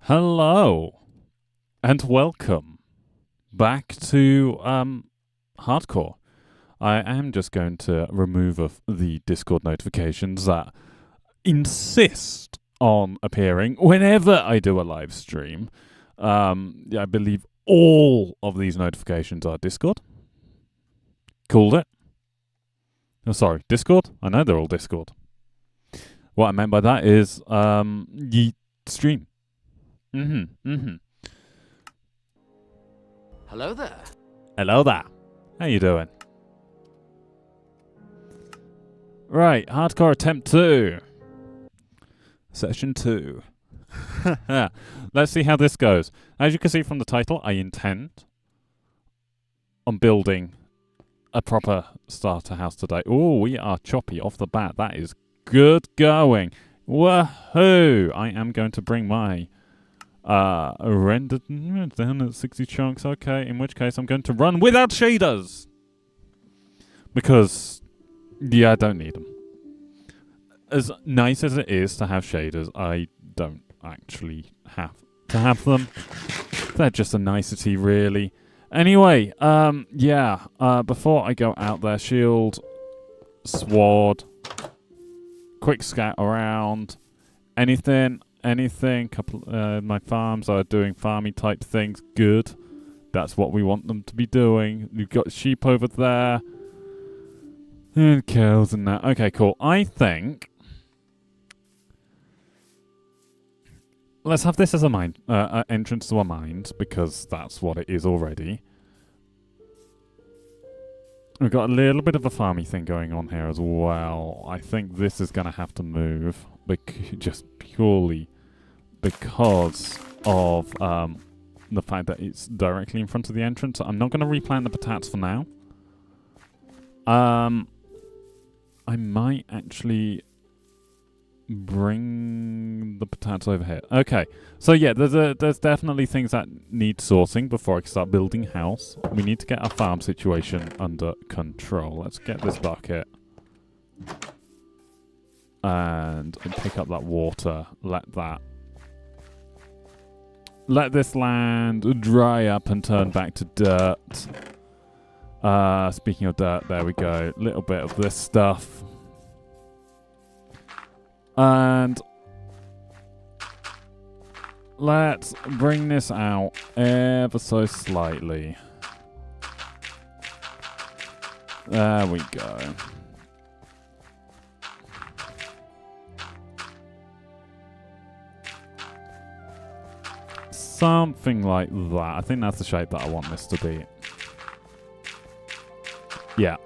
Hello and welcome back to Hardcore. I am just going to remove the Discord notifications that insist on appearing whenever I do a live stream. I believe all of these notifications are Discord. Called it. Oh, sorry, Discord? I know they're all Discord. What I meant by that is yeet stream. Hello there. Hello there. How you doing? Right, Hardcore Attempt 2. Session 2. Let's see how this goes. As you can see from the title, I intend on building a proper starter house today. Oh, we are choppy off the bat. That is good going. Woohoo! I am going to bring my rendered down at 60 chunks. Okay, in which case I'm going to run without shaders. Because, yeah, I don't need them. As nice as it is to have shaders, I don't actually have to have them. They're just a nicety, really. Anyway, before I go out there, shield, sword, quick scout around, anything, couple, my farms are doing farmy type things, good. That's what we want them to be doing. We've got sheep over there, and cows and that. Okay, cool. I think let's have this as a mine, entrance to a mines, because that's what it is already. We've got a little bit of a farmy thing going on here as well. I think this is going to have to move, just purely because of the fact that it's directly in front of the entrance. I'm not going to replant the patatas for now. I might actually bring the patatas over here. Okay, so yeah, there's definitely things that need sorting before I can start building house. We need to get our farm situation under control. Let's get this bucket and pick up that water. Let this land dry up and turn back to dirt. Speaking of dirt, there we go. Little bit of this stuff. And let's bring this out ever so slightly. There we go. Something like that. I think that's the shape that I want this to be. Yeah.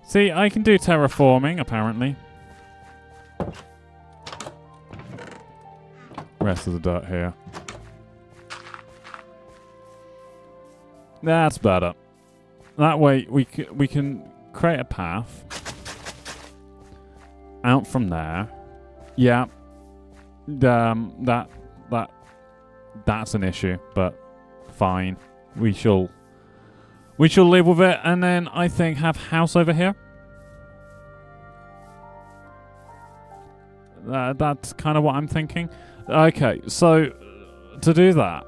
See, I can do terraforming, apparently. Rest of the dirt here. That's better. That way, we can create a path out from there. Yeah. That's an issue, but fine. We shall live with it, and then I think have house over here. That's kind of what I'm thinking. Okay, so to do that,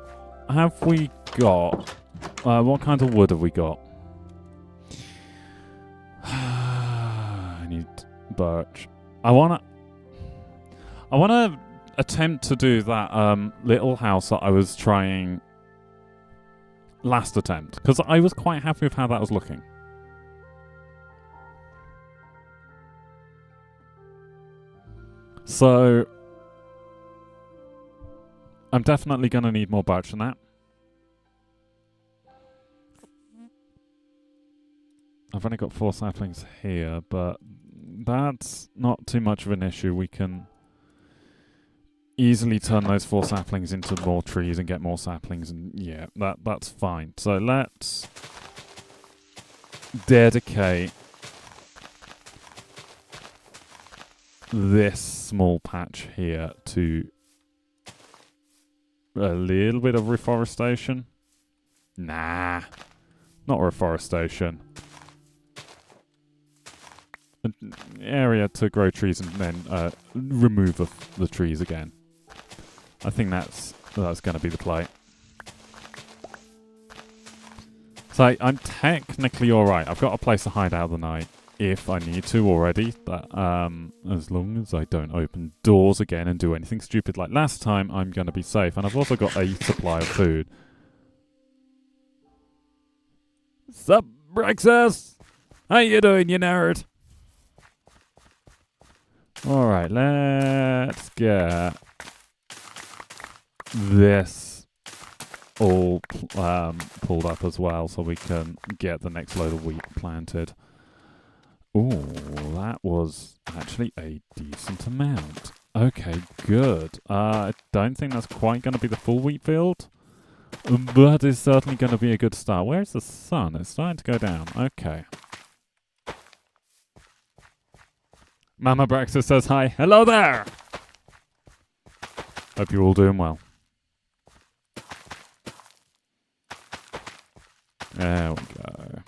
have we got what kind of wood have we got? I need birch. I wanna attempt to do that little house that I was trying last attempt, because I was quite happy with how that was looking. So I'm definitely going to need more birch than that. I've only got 4 saplings here, but that's not too much of an issue. We can easily turn those 4 saplings into more trees and get more saplings, and yeah, that's fine. So let's dedicate this small patch here to a little bit of reforestation. Nah, not reforestation. An area to grow trees and then remove the trees again. I think that's going to be the play. So I'm technically alright. I've got a place to hide out the night if I need to already. But as long as I don't open doors again and do anything stupid like last time, I'm going to be safe. And I've also got a supply of food. Sup, Brexus? How you doing, you nerd? Alright, let's get this all pulled up as well so we can get the next load of wheat planted. Ooh, that was actually a decent amount. Okay, good. I don't think that's quite going to be the full wheat field, but it's certainly going to be a good start. Where's the sun? It's starting to go down. Okay. Mama Brexit says hi. Hello there! Hope you're all doing well. There we go.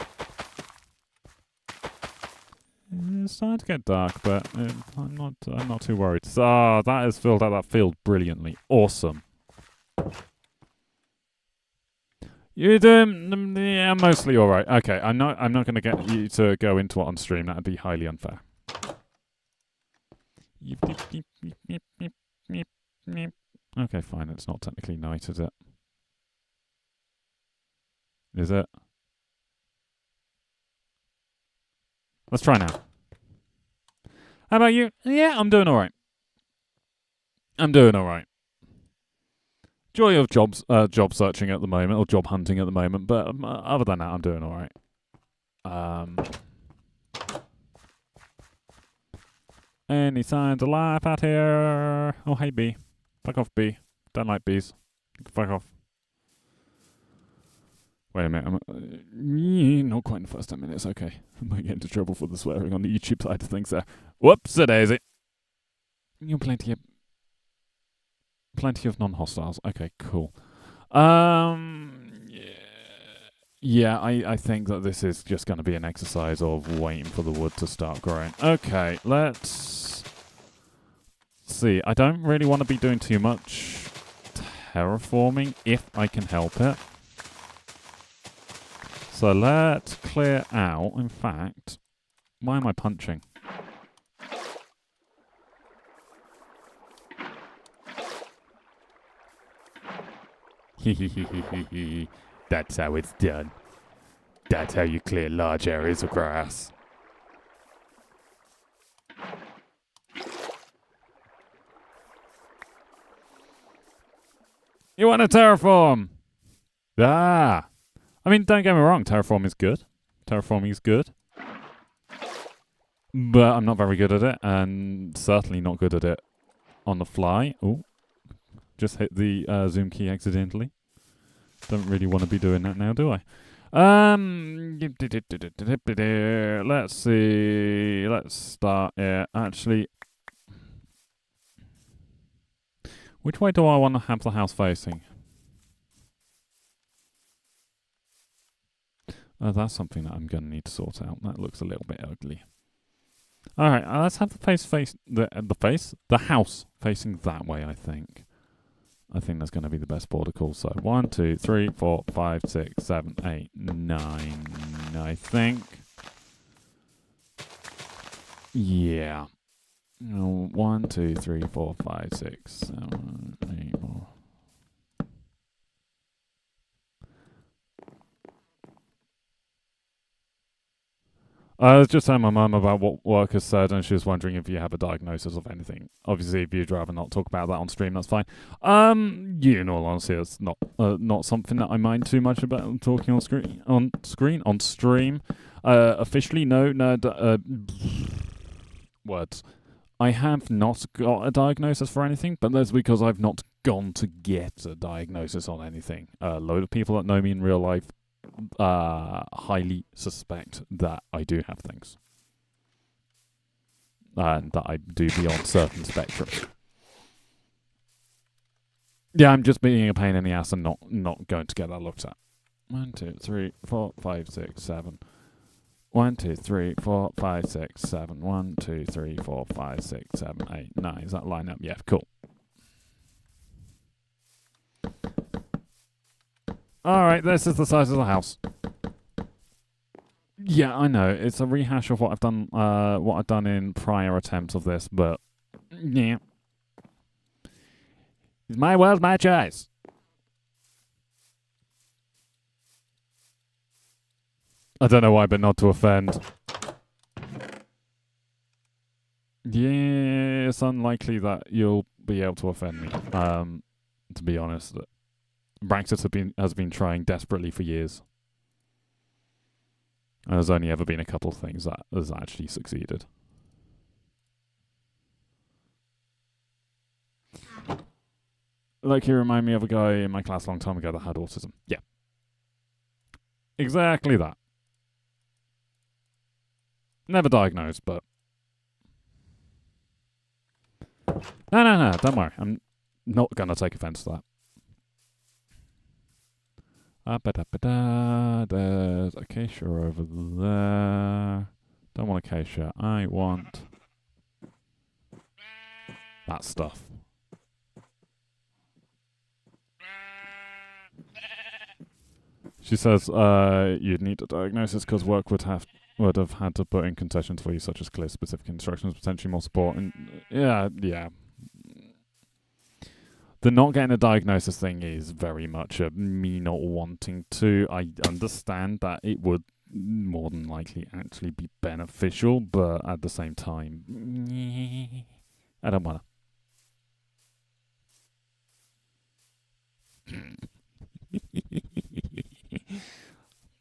It's starting to get dark, but I'm not too worried. So that has filled out that field brilliantly. Awesome. You're doing mostly all right. Okay, I'm not going to get you to go into it on stream. That'd be highly unfair. Okay, fine. It's not technically night, is it? Is it? Let's try now. How about you? Yeah, I'm doing all right. I'm doing all right. Joy of job searching at the moment, or job hunting at the moment, but other than that, I'm doing all right. Any signs of life out here? Oh, hey, bee. Fuck off, bee. Don't like bees. Fuck off. Wait a minute. Not quite in the first 10 minutes. Okay. I might get into trouble for the swearing on the YouTube side of things there. Whoops-a-daisy. You're plenty of non-hostiles. Okay, cool. Yeah, I think that this is just going to be an exercise of waiting for the wood to start growing. Okay, let's see. I don't really want to be doing too much terraforming if I can help it. So let's clear out. In fact, why am I punching? That's how it's done. That's how you clear large areas of grass. You want to terraform? Ah! I mean, don't get me wrong, terraforming is good. Terraforming is good. But I'm not very good at it, and certainly not good at it on the fly. Ooh. Just hit the zoom key accidentally. Don't really want to be doing that now, do I? Let's see. Let's start here. Actually, which way do I want to have the house facing? Oh, that's something that I'm going to need to sort out. That looks a little bit ugly. All right, let's have the house facing that way, I think. I think that's going to be the best border call. So 1, 2, 3, 4, 5, 6, 7, 8, 9, I think. Yeah. 1, 2, 3, 4, 5, 6, 7, 8, 4. I was just telling my mum about what work has said, and she was wondering if you have a diagnosis of anything. Obviously, if you'd rather not talk about that on stream, that's fine. Yeah, in all honesty, it's not something that I mind too much about talking on stream. Officially, no, words. I have not got a diagnosis for anything, but that's because I've not gone to get a diagnosis on anything. A load of people that know me in real life highly suspect that I do have things. And that I do beyond certain spectrums. Yeah, I'm just being a pain in the ass and not going to get that looked at. 1, 2, 3, 4, 5, 6, 7. 1, 2, 3, 4, 5, 6, 7. 1, 2, 3, 4, 5, 6, 7, 8, 9. Does that line up? Yeah, cool. Alright, this is the size of the house. Yeah, I know. It's a rehash of what I've done in prior attempts of this, but yeah. It's my world, my choice. I don't know why, but not to offend. Yeah, it's unlikely that you'll be able to offend me. To be honest, Brexit has been trying desperately for years. And there's only ever been a couple of things that has actually succeeded. Like, you remind me of a guy in my class a long time ago that had autism. Yeah. Exactly that. Never diagnosed, but... No, don't worry. I'm not going to take offense to that. There's acacia over there. Don't want acacia. I want that stuff. She says you'd need a diagnosis because work would have had to put in concessions for you, such as clear specific instructions, potentially more support, and yeah. The not getting a diagnosis thing is very much a me not wanting to. I understand that it would more than likely actually be beneficial, but at the same time, I don't wanna.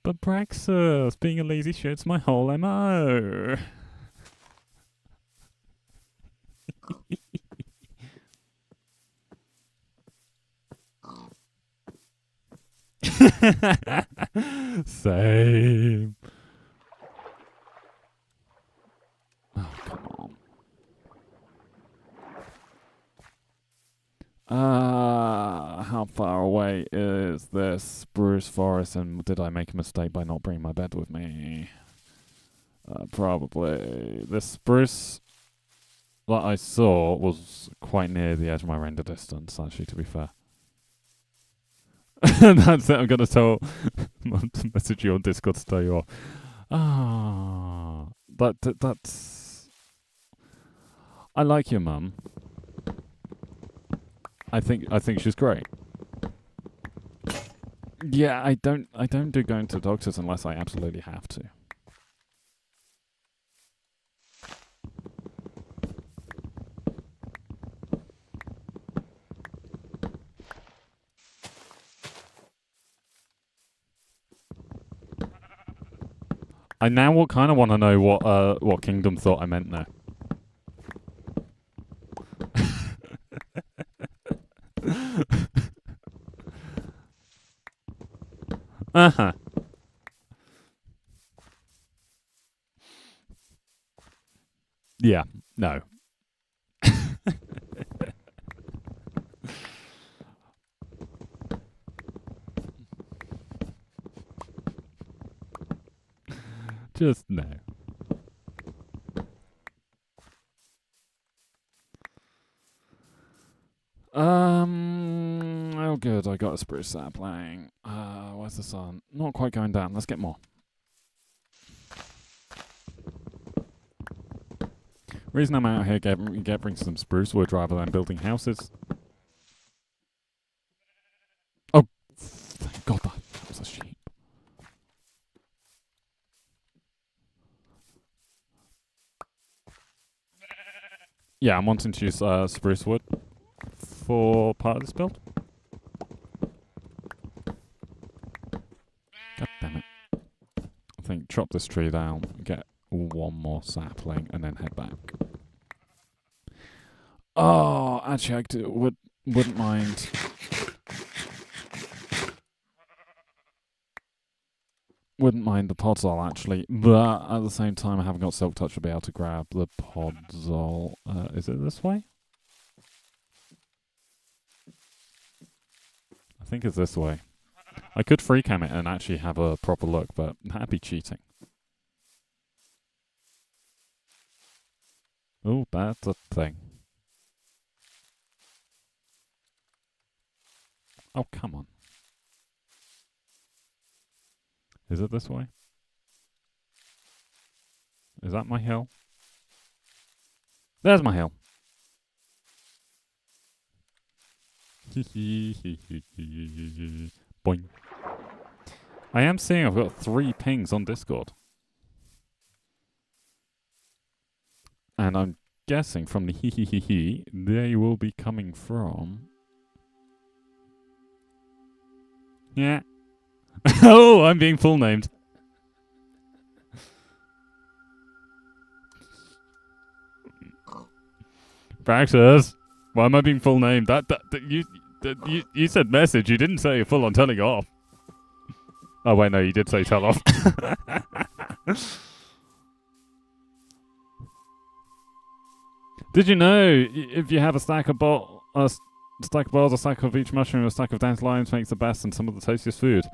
But Praxis, being a lazy shit's my whole MO. Same. Oh, come on. How far away is this spruce forest, and did I make a mistake by not bringing my bed with me? Probably. This spruce that I saw was quite near the edge of my render distance, actually, to be fair. That's it, I'm going to message you on Discord to tell you off. That's... I like your mum. I think she's great. Yeah, I don't do going to doctors unless I absolutely have to. I now kind of want to know what Kingdom thought I meant there. Uh-huh. Yeah, no. Just no. Oh good, I got a spruce sapling. Where's the sun? Not quite going down. Let's get more. Reason I'm out here gathering some spruce wood rather than building houses. Oh, thank God that was a sheep. Yeah, I'm wanting to use spruce wood for part of this build. God damn it. I think chop this tree down, get one more sapling, and then head back. Oh, actually, wouldn't mind. Wouldn't mind the podzol, actually, but at the same time, I haven't got Silk Touch to be able to grab the podzol. Is it this way? I think it's this way. I could free cam it and actually have a proper look, but that'd be cheating. Oh, that's a thing. Oh, come on. Is it this way? Is that my hill? There's my hill. Boing. I am seeing I've got 3 pings on Discord. And I'm guessing from the they will be coming from... Yeah. Oh, I'm being full named. Praxis, why am I being full named? You said message. You didn't say full on telling off. Oh wait, no, you did say tell off. Did you know if you have a stack of balls, a stack of each mushroom, a stack of dandelions makes the best and some of the tastiest food?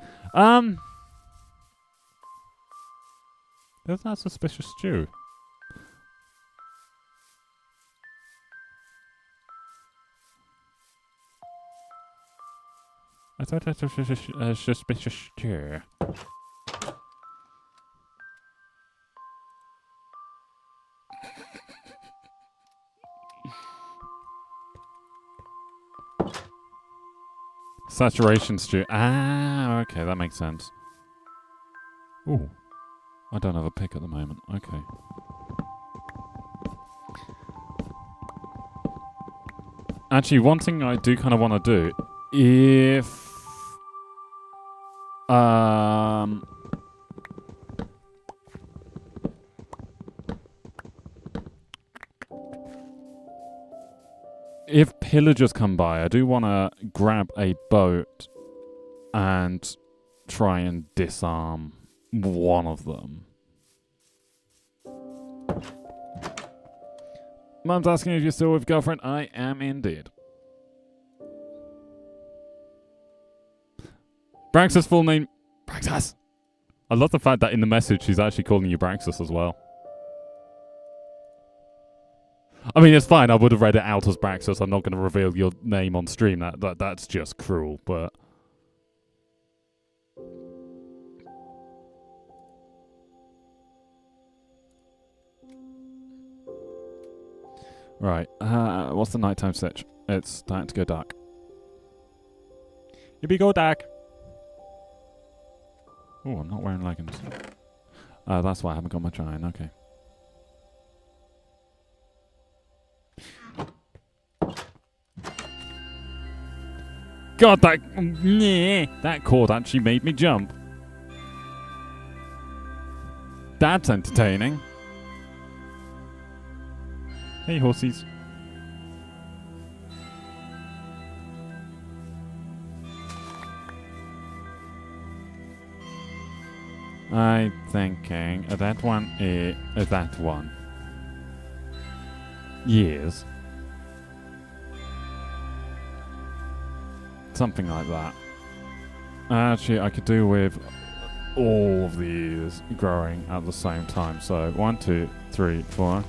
There's that suspicious stew. I thought that was suspicious stew. Saturation stew. Ah, okay, that makes sense. Ooh. I don't have a pick at the moment. Okay. Actually, one thing I do kind of want to do, if pillagers come by, I do want to grab a boat and try and disarm one of them. Mum's asking if you're still with girlfriend. I am indeed. Braxis' full name... Braxis! I love the fact that in the message she's actually calling you Braxis as well. I mean, it's fine. I would have read it out as Braxis. I'm not going to reveal your name on stream. That's just cruel, but... Right. What's the nighttime stitch? It's starting to go dark. Yippee go dark! Oh, I'm not wearing leggings. That's why I haven't got much iron. Okay. God, that cord actually made me jump. That's entertaining. Hey, horsies. I'm thinking that one is that one. Yes. Something like that. Actually, I could do with all of these growing at the same time. So 1, 2, 3, 4.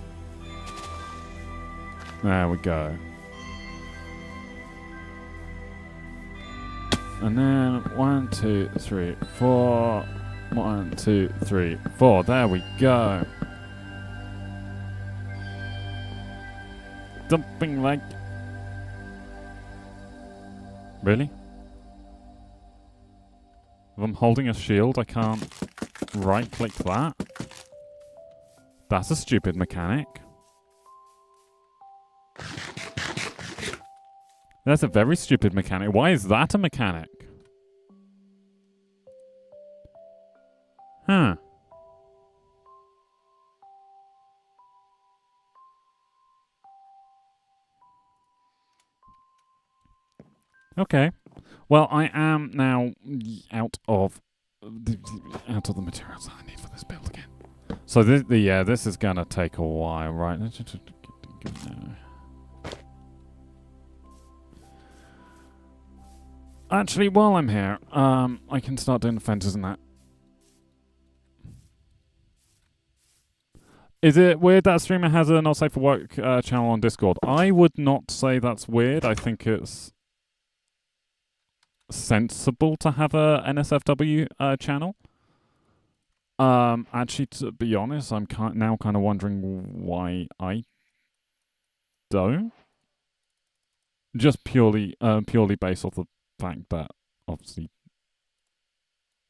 There we go. And then 1, 2, 3, 4. 1, 2, 3, 4. There we go. Something like... Really? If I'm holding a shield, I can't right-click that? That's a stupid mechanic. That's a very stupid mechanic. Why is that a mechanic? Huh. Okay. Well, I am now out of the materials that I need for this build again. So this is gonna take a while, right? Actually, while I'm here, I can start doing the fences and that. Is it weird that a streamer has a not safe for work channel on Discord? I would not say that's weird. I think it's sensible to have a NSFW channel. Actually, to be honest, I'm now kind of wondering why I don't. Just purely based off the fact that obviously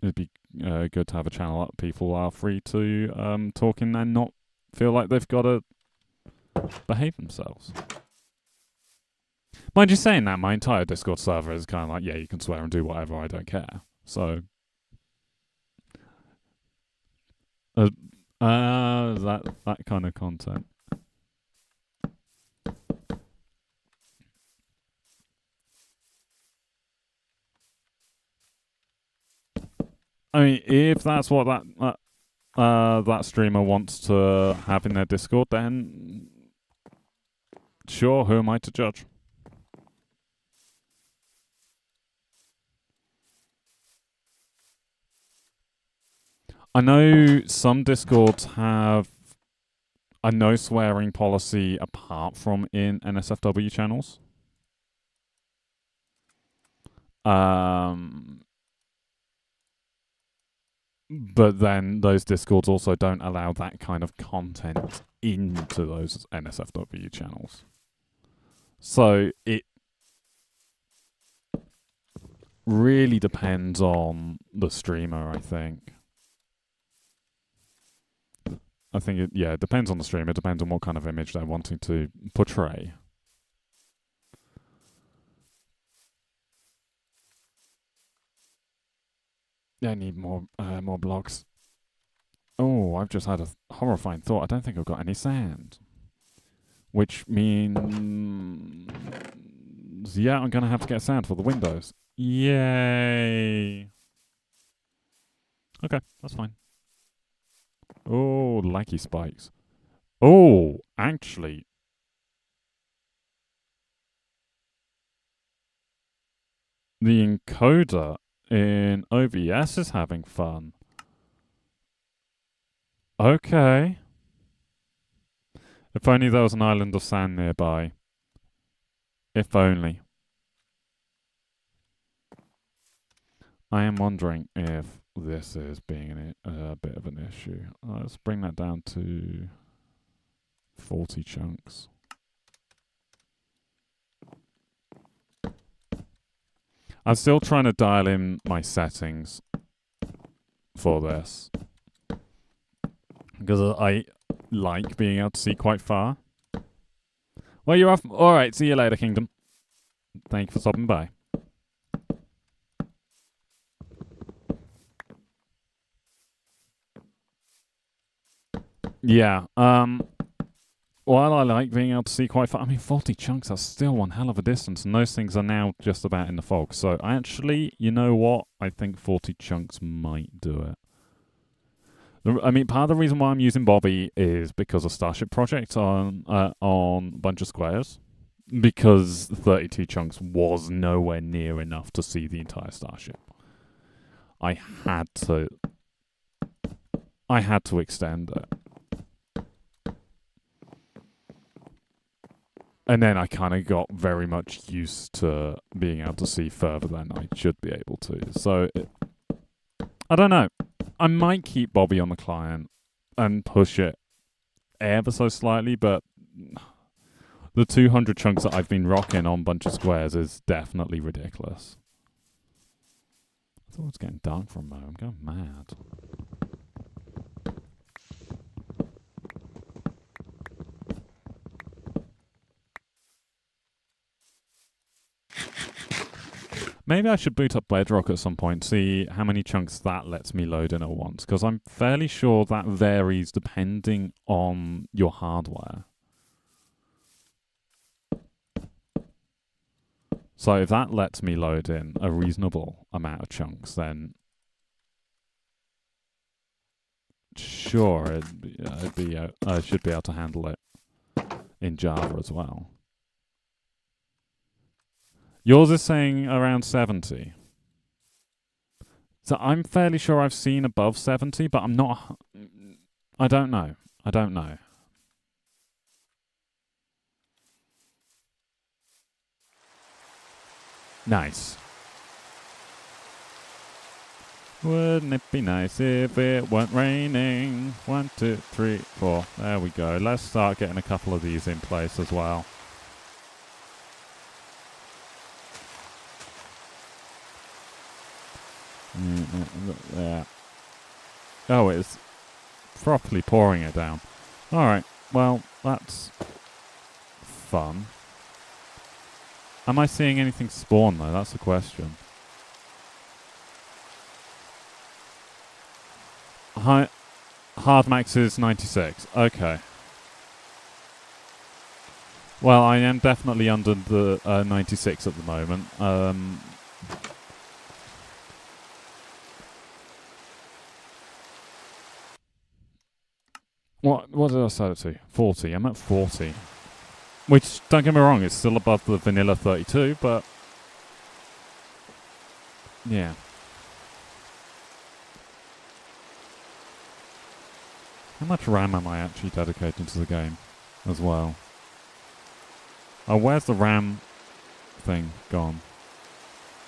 it'd be good to have a channel that people are free to talk in and not feel like they've got to behave themselves. Mind you saying that, my entire Discord server is kind of like, yeah, you can swear and do whatever, I don't care. So, that kind of content. I mean, if that's what that streamer wants to have in their Discord, then sure, who am I to judge? I know some Discords have a no swearing policy apart from in NSFW channels. But then those Discords also don't allow that kind of content into those NSFW channels. So it really depends on the streamer, I think. It depends on the streamer. It depends on what kind of image they're wanting to portray. I need more blocks. Oh, I've just had a horrifying thought. I don't think I've got any sand. Which means... yeah, I'm going to have to get sand for the windows. Yay! Okay, that's fine. Oh, lucky spikes. Oh, actually... the encoder in OBS is having fun. Okay. If only there was an island of sand nearby. If only. I am wondering if this is being a bit of an issue. Let's bring that down to 40 chunks. I'm still trying to dial in my settings for this. Because I like being able to see quite far. Well, you're off. Alright, see you later, Kingdom. Thank you for stopping by. Yeah, while I like being able to see quite far, I mean, 40 chunks are still one hell of a distance, and those things are now just about in the fog. So, actually, you know what? I think 40 chunks might do it. I mean, part of the reason why I'm using Bobby is because of Starship Project on Bunch of Squares. Because 32 chunks was nowhere near enough to see the entire starship. I had to extend it. And then I kind of got very much used to being able to see further than I should be able to. So, I don't know. I might keep Bobby on the client and push it ever so slightly, but the 200 chunks that I've been rocking on Bunch of Squares is definitely ridiculous. I thought it was getting dark for a moment. I'm going mad. Maybe I should boot up Bedrock at some point, see how many chunks that lets me load in at once, because I'm fairly sure that varies depending on your hardware. So if that lets me load in a reasonable amount of chunks, then sure, I should be able to handle it in Java as well. Yours is saying around 70. So I'm fairly sure I've seen above 70, but I'm not... I don't know. Nice. Wouldn't it be nice if it weren't raining? 1, 2, 3, 4. There we go. Let's start getting a couple of these in place as well. There. Oh, it's properly pouring it down. Alright, well, that's fun. Am I seeing anything spawn, though? That's the question. Hard max is 96. Okay. Well, I am definitely under the 96 at the moment. What did I set it to? 40. I'm at 40. Which, don't get me wrong, it's still above the vanilla 32, but... yeah. How much RAM am I actually dedicating to the game as well? Oh, where's the RAM thing gone?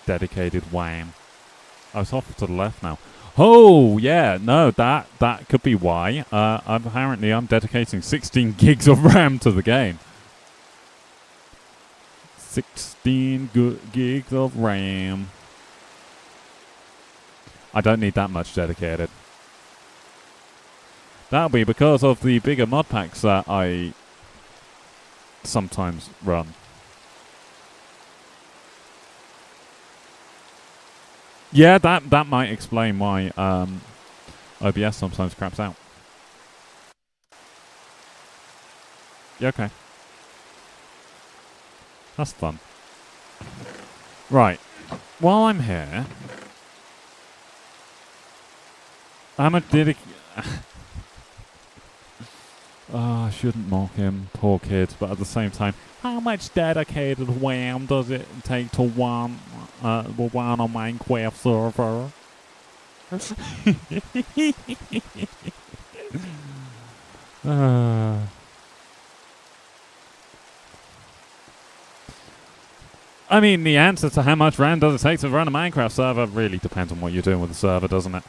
Dedicated WAM. Oh, it's off to the left now. Oh, yeah, no, that could be why. Apparently I'm dedicating 16 gigs of RAM to the game. 16 gigs of RAM. I don't need that much dedicated. That'll be because of the bigger mod packs that I sometimes run. Yeah, that might explain why OBS sometimes craps out. Yeah, okay. That's fun. Right. While I'm here, I'm a I shouldn't mock him, poor kid, but at the same time, how much dedicated WAM does it take to run a Minecraft server? I mean, the answer to how much RAM does it take to run a Minecraft server really depends on what you're doing with the server, doesn't it?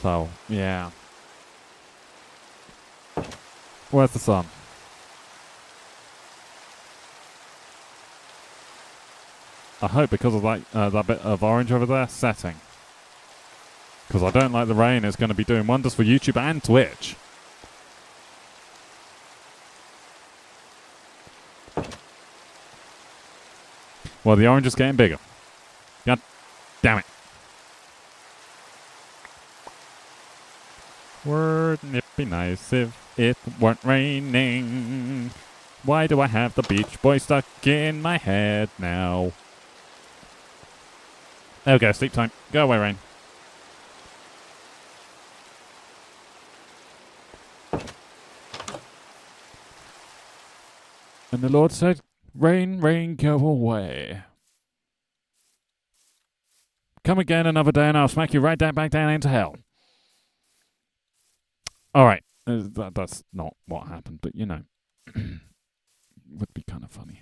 So, yeah. Where's the sun? I hope because of that bit of orange over there, setting. Because I don't like the rain, it's going to be doing wonders for YouTube and Twitch. Well, the orange is getting bigger. God damn it. Wouldn't it be nice if it weren't raining? Why do I have the Beach Boys stuck in my head now? Okay, sleep time. Go away, rain. And the Lord said, rain, rain, go away. Come again another day and I'll smack you right back down into hell. Alright, that's not what happened, but you know. Would be kind of funny.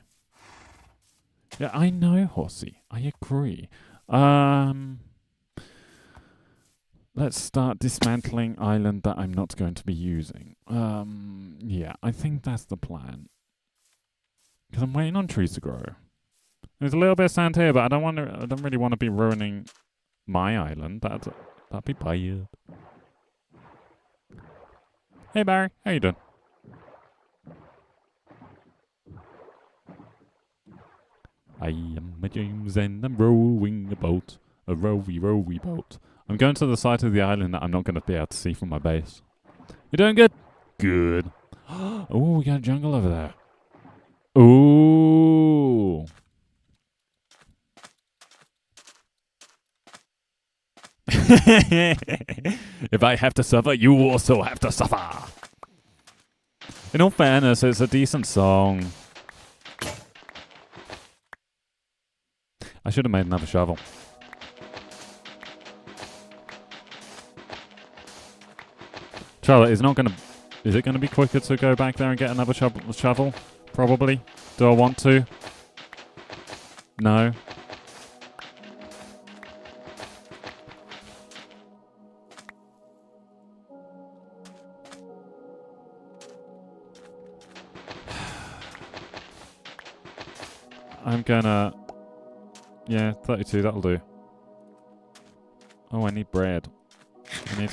Yeah, I know, Horsey. I agree. Let's start dismantling island that I'm not going to be using. Yeah, I think that's the plan. Because I'm waiting on trees to grow. There's a little bit of sand here, but I don't really want to be ruining my island. That'd be bad. Hey Barry, how you doing? I am a James and I'm rowing a boat. A rowy boat. I'm going to the side of the island that I'm not going to be able to see from my base. You doing good? Good. Oh, we got a jungle over there. Ooh. If I have to suffer, you also have to suffer. In all fairness, it's a decent song. I should have made another shovel. Charlotte, is it gonna be quicker to go back there and get another shovel? Probably. Do I want to? No. I'm gonna... Yeah, 32, that'll do. Oh, I need bread. I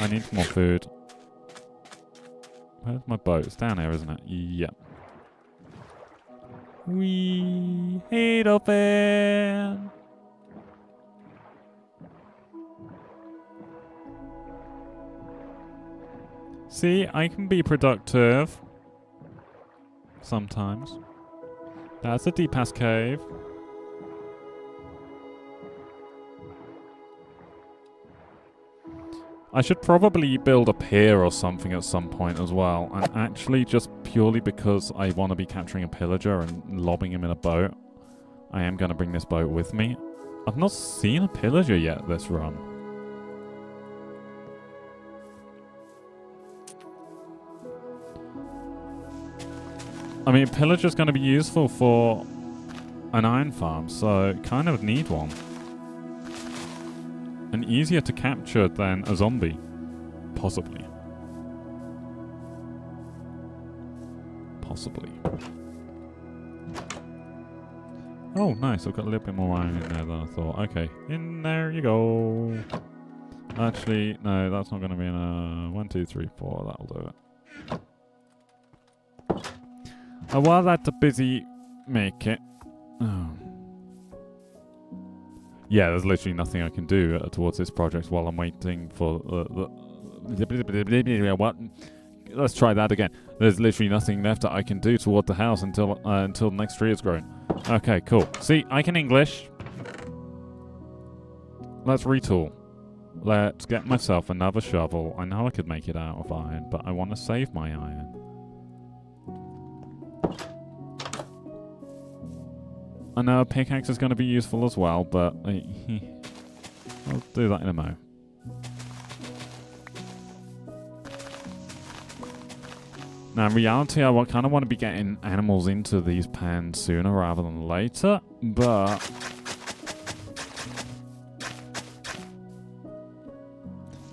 need more food. Where's my boat? It's down here, isn't it? Yeah. Wee, hey, dolphin! See, I can be productive. Sometimes. That's a deep ass cave. I should probably build a pier or something at some point as well. And actually, just purely because I want to be capturing a pillager and lobbing him in a boat, I am going to bring this boat with me. I've not seen a pillager yet this run. I mean, pillager's going to be useful for an iron farm, so kind of need one. And easier to capture than a zombie. Possibly. Possibly. Oh, nice. I've got a little bit more iron in there than I thought. Okay. In there you go. Actually, no, that's not going to be in a... 1, 2, 3, 4. That'll do it. While that's busy, make it. Oh. Yeah, there's literally nothing I can do towards this project while I'm waiting for what? Let's try that again. There's literally nothing left that I can do toward the house until the next tree is grown. Okay, cool. See, I can English. Let's retool. Let's get myself another shovel. I know I could make it out of iron, but I want to save my iron. I know a pickaxe is going to be useful as well, but I'll do that in a mo. Now, in reality, I kind of want to be getting animals into these pens sooner rather than later, but...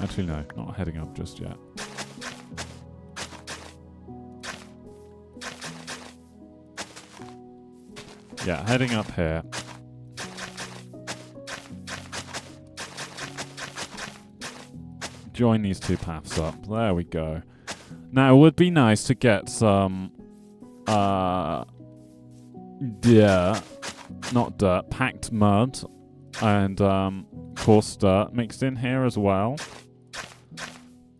Actually, no, not heading up just yet. Yeah, heading up here. Join these two paths up. There we go. Now, it would be nice to get some... not dirt, packed mud and coarse dirt mixed in here as well.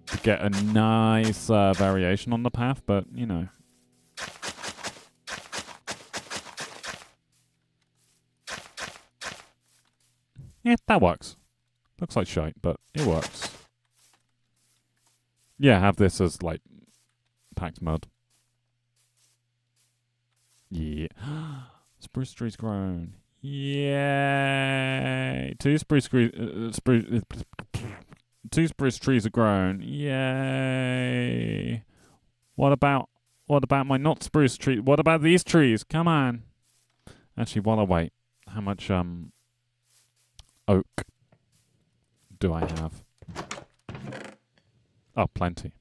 To get a nice variation on the path, but, you know... Yeah, that works. Looks like shite, but it works. Yeah, have this as, like, packed mud. Yeah. Spruce trees grown. Yay! Two spruce trees are grown. Yay! What about my not spruce tree? What about these trees? Come on. Actually, while I wait, how much oak do I have? Oh, plenty.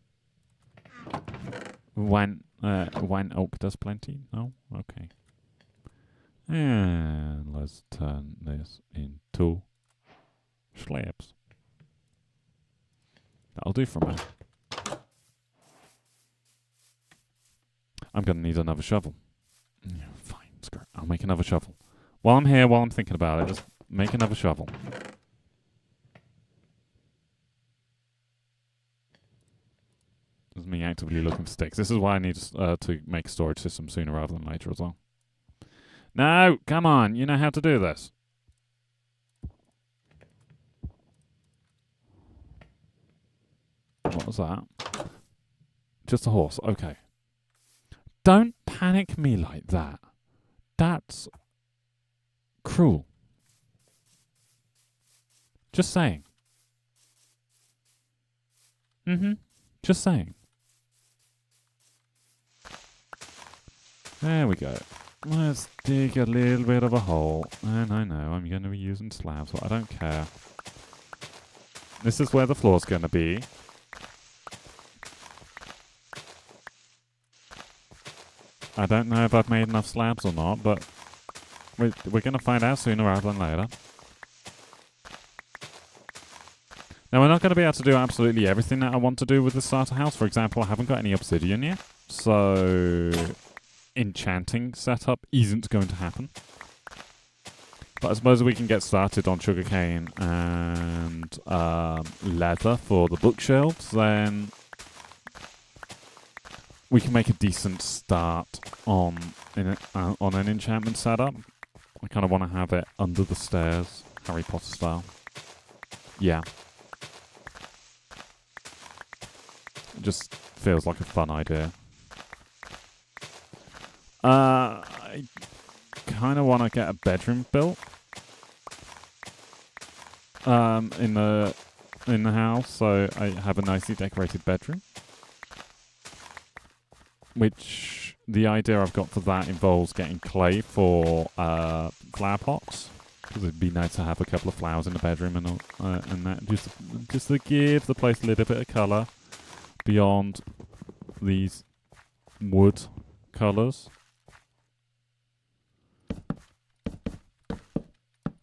One oak does plenty? No? Okay. And let's turn this into slabs. That'll do for me. I'm gonna need another shovel. Yeah, fine, screw it. I'll make another shovel. While I'm here, while I'm thinking about it, just make another shovel. This is me actively looking for sticks. This is why I need to make a storage system sooner rather than later as well. No, come on. You know how to do this. What was that? Just a horse. Okay. Don't panic me like that. That's cruel. Just saying. Just saying. There we go. Let's dig a little bit of a hole. And I know I'm going to be using slabs, but I don't care. This is where the floor's going to be. I don't know if I've made enough slabs or not, but we're going to find out sooner rather than later. Now, we're not going to be able to do absolutely everything that I want to do with the starter house. For example, I haven't got any obsidian yet, so enchanting setup isn't going to happen. But I suppose we can get started on sugarcane and leather for the bookshelves, then we can make a decent start on an enchantment setup. I kind of want to have it under the stairs, Harry Potter style. Yeah. It just feels like a fun idea. I kind of want to get a bedroom built in the house, so I have a nicely decorated bedroom. Which the idea I've got for that involves getting clay for flower pots, because it'd be nice to have a couple of flowers in the bedroom and that just to give the place a little bit of colour beyond these wood colours.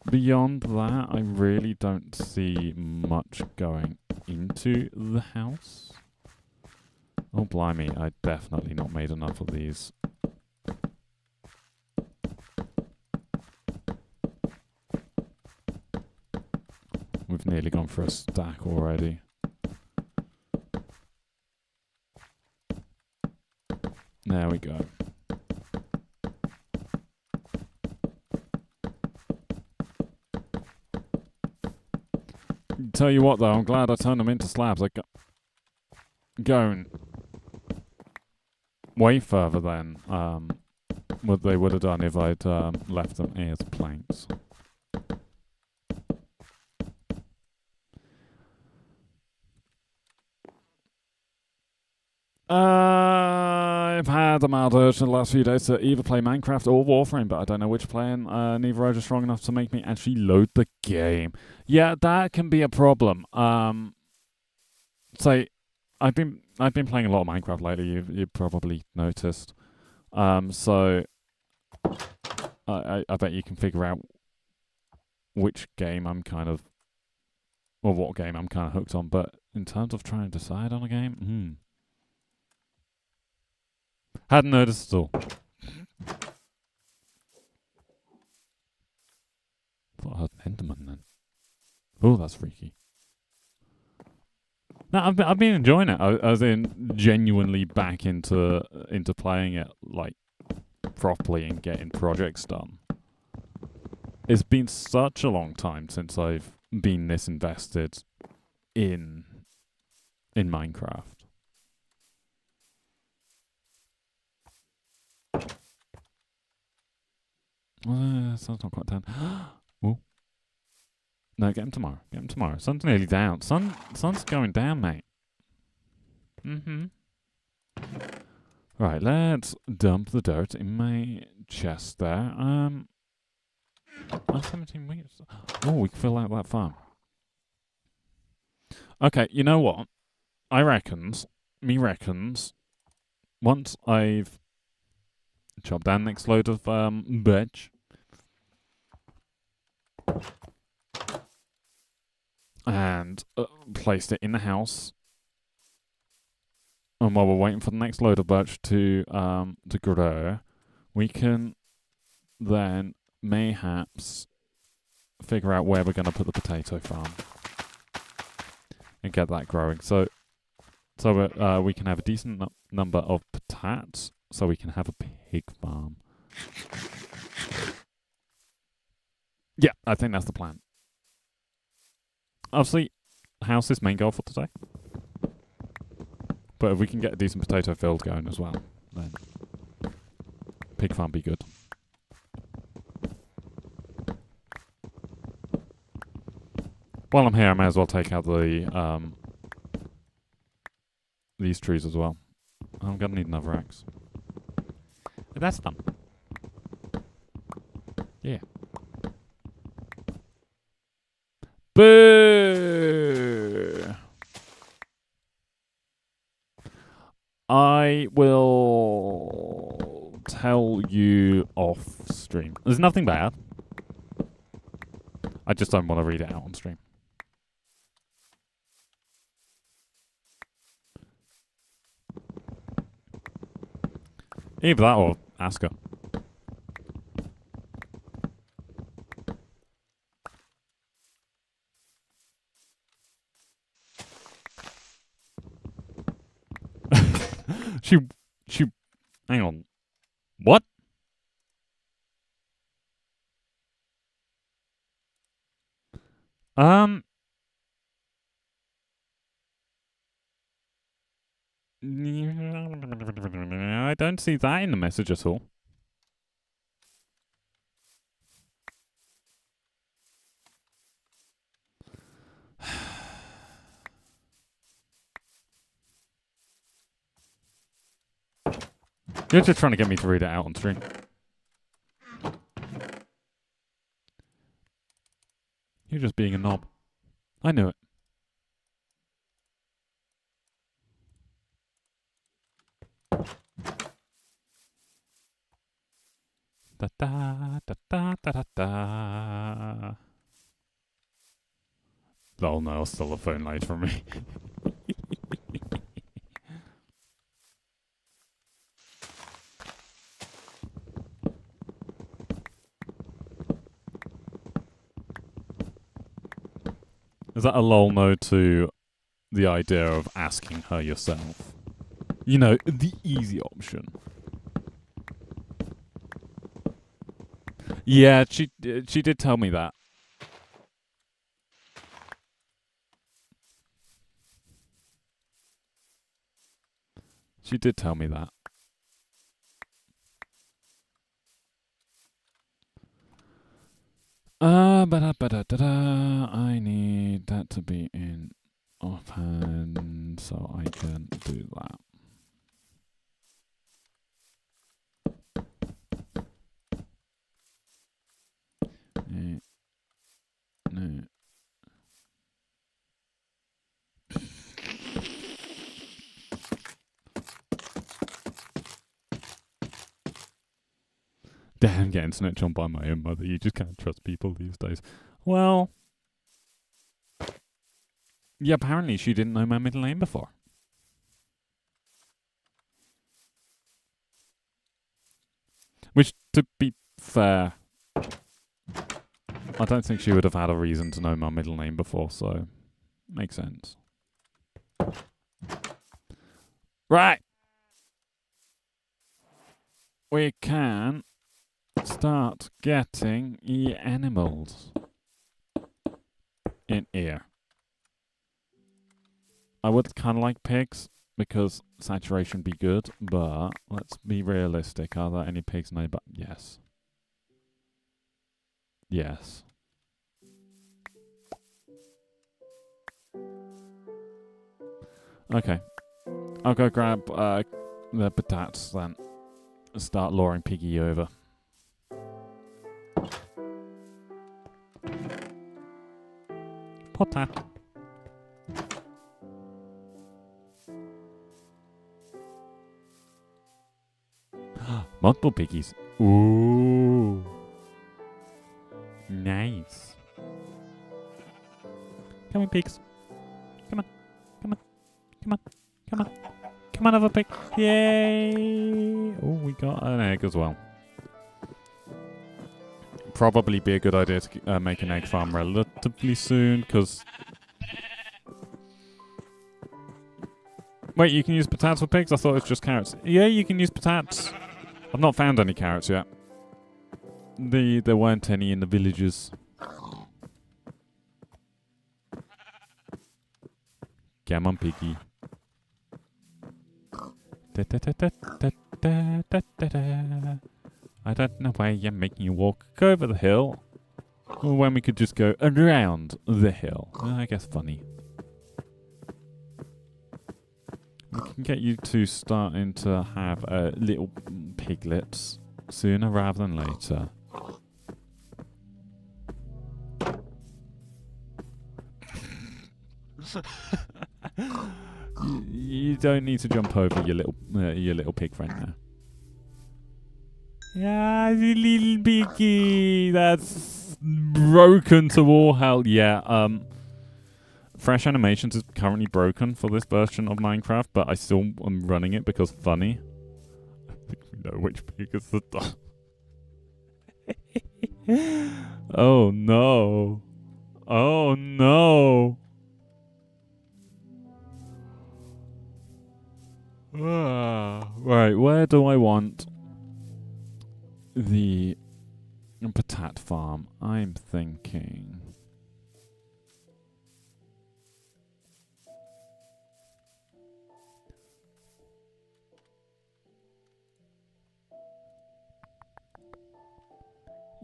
Beyond that, I really don't see much going into the house. Oh, blimey, I definitely not made enough of these. We've nearly gone for a stack already. There we go. Tell you what, though, I'm glad I turned them into slabs. I going way further than what they would have done if I'd left them as planks. I've had a mild urge in the last few days to either play Minecraft or Warframe, but I don't know which playing. Neither are strong enough to make me actually load the game. Yeah, that can be a problem. So I've been playing a lot of Minecraft lately. You've probably noticed. So I bet you can figure out which game I'm kind of, or what game I'm kind of hooked on. But in terms of trying to decide on a game, hadn't noticed at all. Thought I heard an Enderman then. Oh, that's freaky. No, I've been enjoying it. I was genuinely back into playing it like properly and getting projects done. It's been such a long time since I've been this invested in Minecraft. Sun's not quite down. Oh. No, get him tomorrow. Get him tomorrow. Sun's nearly down. Sun's going down, mate. Right, let's dump the dirt in my chest there. 17 weeks. Oh, we can fill out that farm. Okay, you know what? Me reckons, once I've chopped down the next load of veg, and placed it in the house, and while we're waiting for the next load of birch to grow, we can then mayhaps figure out where we're going to put the potato farm and get that growing. So we can have a decent number of patates, so we can have a pig farm. Yeah, I think that's the plan. Obviously, house is main goal for today. But if we can get a decent potato field going as well, then pig farm be good. While I'm here, I may as well take out the these trees as well. I'm gonna need another axe. But that's done. Yeah. Boo! I will tell you off stream. There's nothing bad. I just don't want to read it out on stream. Either that or ask her. She, hang on. What? I don't see that in the message at all. You're just trying to get me to read it out on stream. You're just being a knob. I knew it. Da da da da da da da. Oh no, I'll steal the phone light from me. Is that a lol no to the idea of asking her yourself? You know, the easy option. Yeah, she did tell me that. She did tell me that. I need that to be in offhand so I can do that. No. Damn, getting snitched on by my own mother. You just can't trust people these days. Well, yeah, apparently she didn't know my middle name before. Which, to be fair, I don't think she would have had a reason to know my middle name before, so makes sense. Right. We can start getting animals in here. I would kind of like pigs because saturation be good, but let's be realistic. Are there any pigs nearby? Yes. Yes. Okay. I'll go grab the patatas then. Start luring Piggy over. Potat. Multiple piggies. Ooh. Nice. Come on, pigs. Come on. Come on. Come on. Come on. Come on, other pig. Yay. Oh, we got an egg as well. Probably be a good idea to make an egg farm relatively soon, because... Wait, you can use patatas for pigs? I thought it was just carrots. Yeah, you can use patatas. I've not found any carrots yet. There weren't any in the villages. Come on, piggy. I don't know why you're making you walk over the hill when we could just go around the hill. I guess funny. We can get you two starting to have little piglets sooner rather than later. You don't need to jump over your little pig friend now. Yeah, you little piggy. That's broken to all hell. Yeah. Fresh Animations is currently broken for this version of Minecraft, but I still am running it because funny. I think we know which pig is the dog. Oh no. Oh no. Right, where do I want the potat farm? I'm thinking.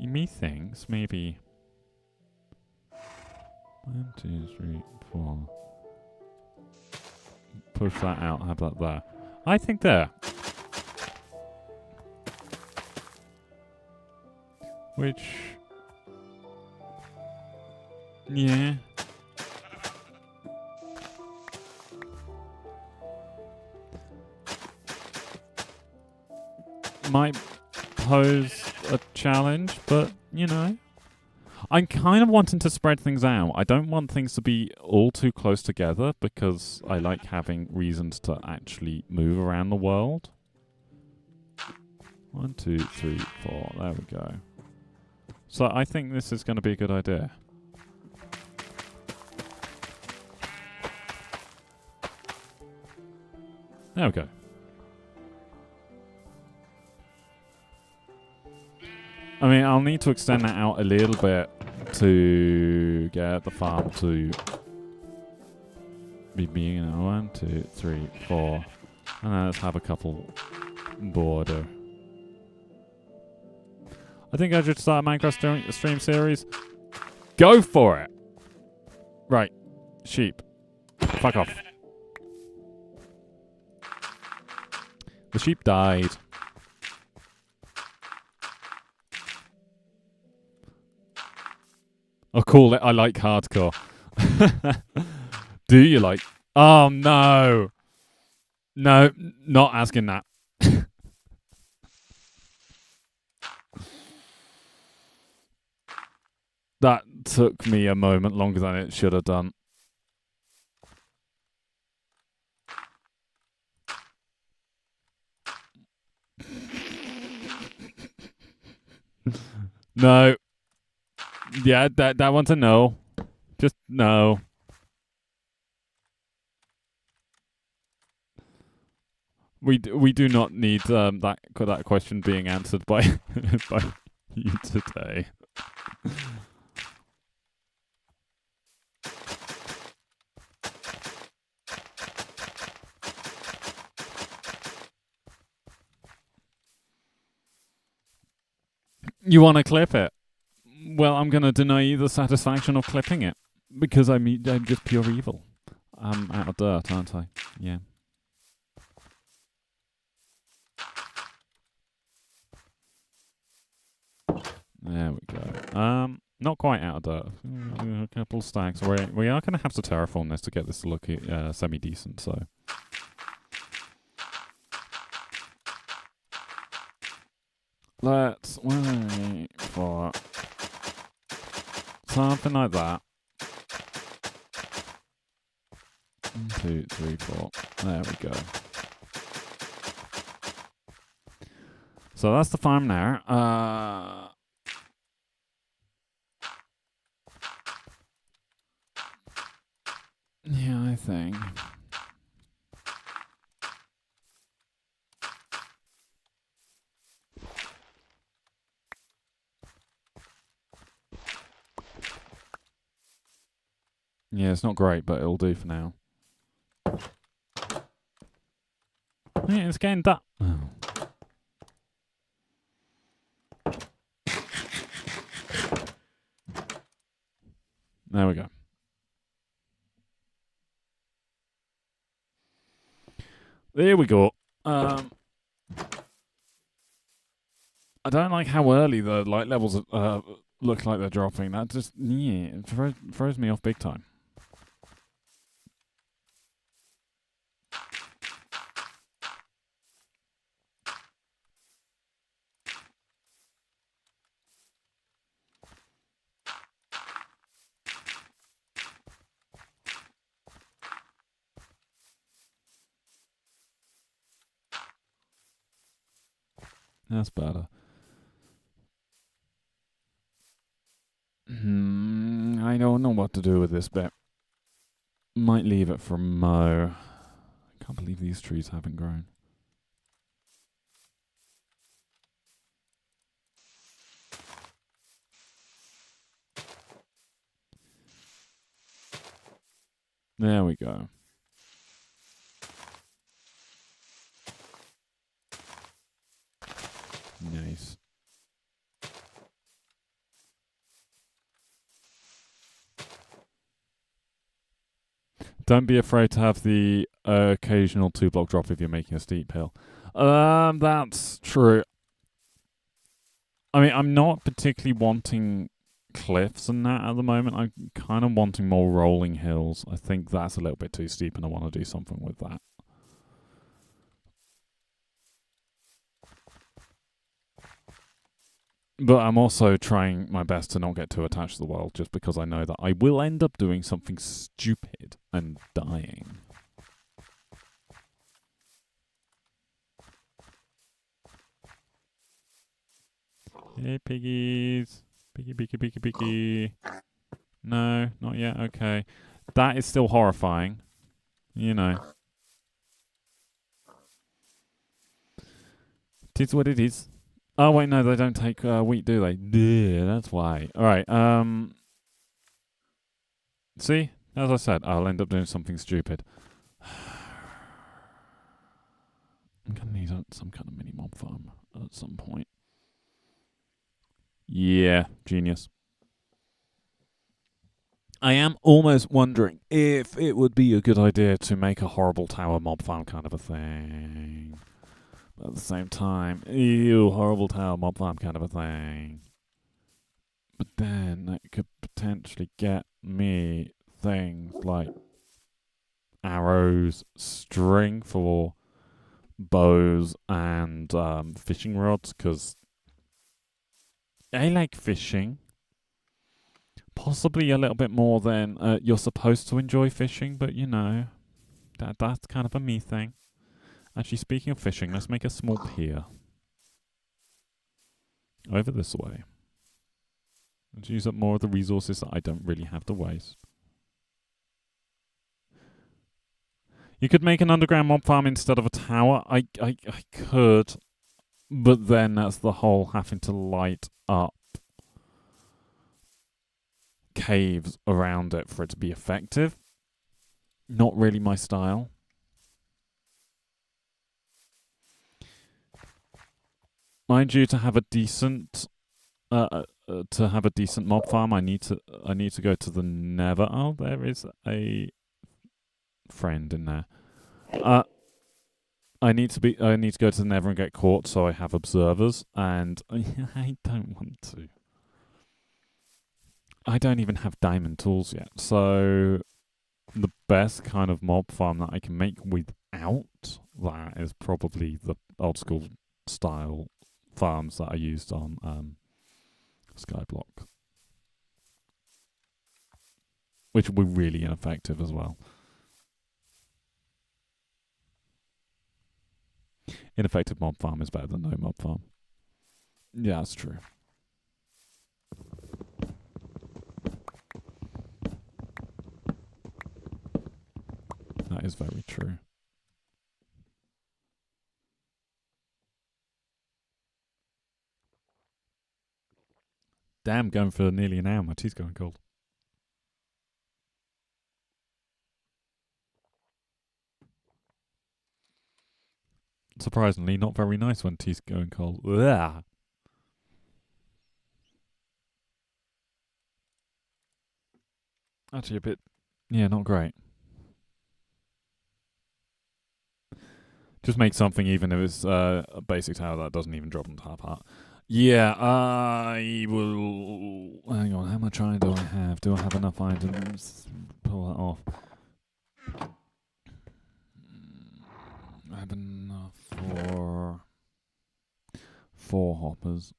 Methinks maybe 1, 2, 3, 4. Push that out. How about there? I think there. Which, yeah. Might pose a challenge, but, you know. I'm kind of wanting to spread things out. I don't want things to be all too close together because I like having reasons to actually move around the world. 1, 2, 3, 4. There we go. So I think this is going to be a good idea. There we go. I mean, I'll need to extend that out a little bit to get the farm to be being, you know, 1, 2, 3, 4. And then let's have a couple border. I think I should start a Minecraft stream series. Go for it! Right. Sheep. Fuck off. The sheep died. Oh, cool. I like hardcore. Do you like... Oh, no. No, not asking that. That took me a moment longer than it should have done. No. Yeah, that one's a no. Just no. We do not need that question being answered by by you today. You want to clip it? Well, I'm going to deny you the satisfaction of clipping it because I'm just pure evil. I'm out of dirt, aren't I? Yeah. There we go. Not quite out of dirt. A couple stacks. We are going to have to terraform this to get this to look semi-decent, so... Let's wait for something like that. 1, 2, 3, 4. There we go. So that's the farm there. Yeah, I think. Yeah, it's not great, but it'll do for now. Yeah, it's getting done. Oh. There we go. There we go. I don't like how early the light levels look like they're dropping. That just it throws me off big time. That's better. I don't know what to do with this bit. Might leave it for Mo. I can't believe these trees haven't grown. There we go. Nice. Don't be afraid to have the occasional 2-block drop if you're making a steep hill. That's true. I mean, I'm not particularly wanting cliffs and that at the moment. I'm kind of wanting more rolling hills. I think that's a little bit too steep, and I want to do something with that. But I'm also trying my best to not get too attached to the world, just because I know that I will end up doing something stupid and dying. Hey, piggies. Piggy, piggy, piggy, piggy. No, not yet. Okay. That is still horrifying. You know. Tis what it is. Oh, wait, no, they don't take wheat, do they? Yeah, that's why. Alright, see? As I said, I'll end up doing something stupid. I'm gonna need some kind of mini mob farm at some point. Yeah, genius. I am almost wondering if it would be a good idea to make a horrible tower mob farm kind of a thing. But at the same time, ew, horrible tower mob farm kind of a thing. But then that could potentially get me things like arrows, string for bows, and fishing rods, because I like fishing. Possibly a little bit more than you're supposed to enjoy fishing, but you know, that's kind of a me thing. Actually, speaking of fishing, let's make a small pier over this way. Let's use up more of the resources that I don't really have to waste. You could make an underground mob farm instead of a tower. I could, but then that's the whole having to light up caves around it for it to be effective. Not really my style. Mind you, to have a decent mob farm, I need to go to the Nether. Oh, there is a friend in there. I need to go to the Nether and get caught, so I have observers, and I don't want to. I don't even have diamond tools yet, so the best kind of mob farm that I can make without that is probably the old school style farms that I used on Skyblock, which were really ineffective as well. Ineffective mob farm is better than no mob farm. Yeah, that's true. That is very true. Damn, going for nearly an hour. My tea's going cold. Surprisingly, not very nice when tea's going cold. Ugh. Actually, a bit. Yeah, not great. Just make something, even if it's a basic tower that doesn't even drop on top part. Yeah, I will. Hang on, how much iron do I have? Do I have enough items? Pull that off. I have enough for 4 hoppers.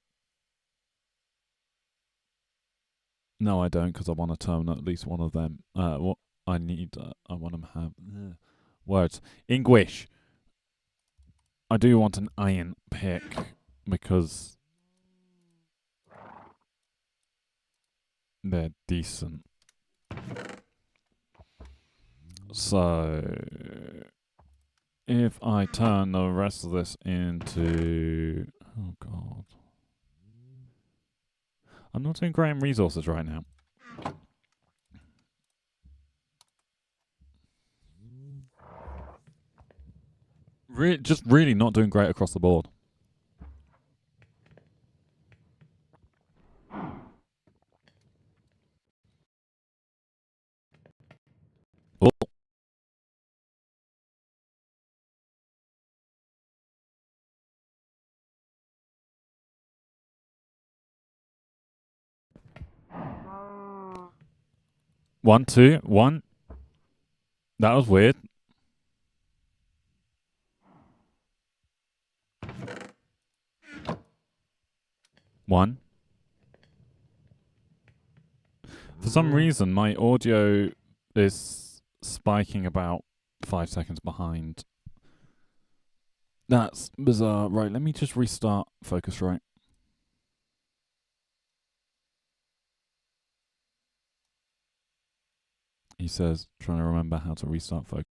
No, I don't, because I want to turn at least one of them. What I need, I want to have words. English. I do want an iron pick because they're decent. So if I turn the rest of this into, oh god, I'm not doing great in resources right now. Just really not doing great across the board. Oh. One, two, one. That was weird. One. For some reason, my audio is spiking about 5 seconds behind. That's bizarre. Right, let me just restart Focusrite. He says, trying to remember how to restart Focus.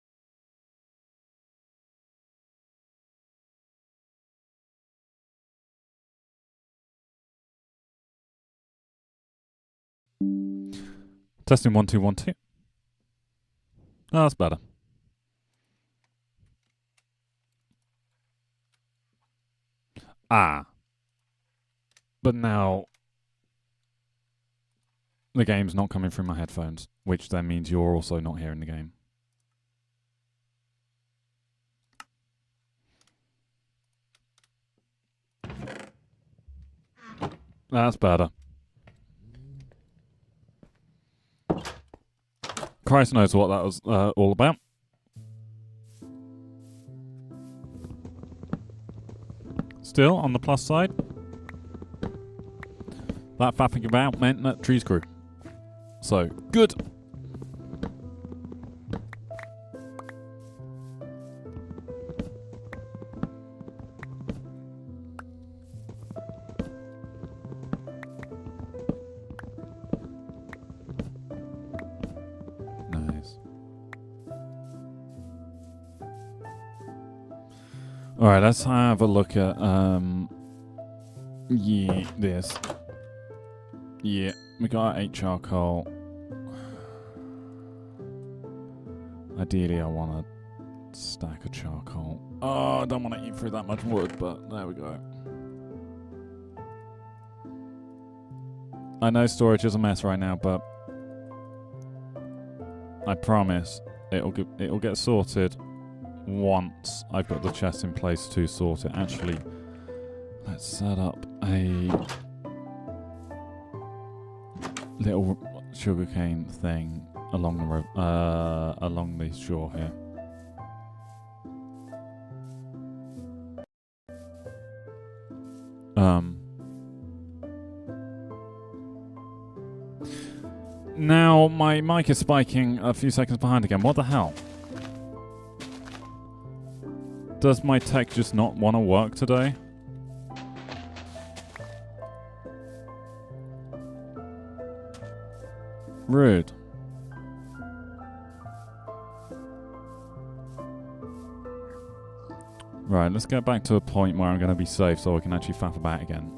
Testing 1 2 1 2. Oh, that's better. Ah. But now the game's not coming through my headphones, which then means you're also not hearing the game. That's better. Christ knows what that was all about. Still, on the plus side, that faffing about meant that trees grew. So, good. Nice. Alright, let's have a look at, this. Yeah, we got 8 charcoal. Ideally, I want a stack of charcoal. Oh, I don't want to eat through that much wood, but there we go. I know storage is a mess right now, but I promise it'll get sorted once I put the chest in place to sort it. Actually, let's set up a little sugarcane thing along the along the shore here. Now my mic is spiking a few seconds behind again. What the hell? Does my tech just not want to work today? Rude. Right, let's get back to a point where I'm going to be safe so I can actually faff about again.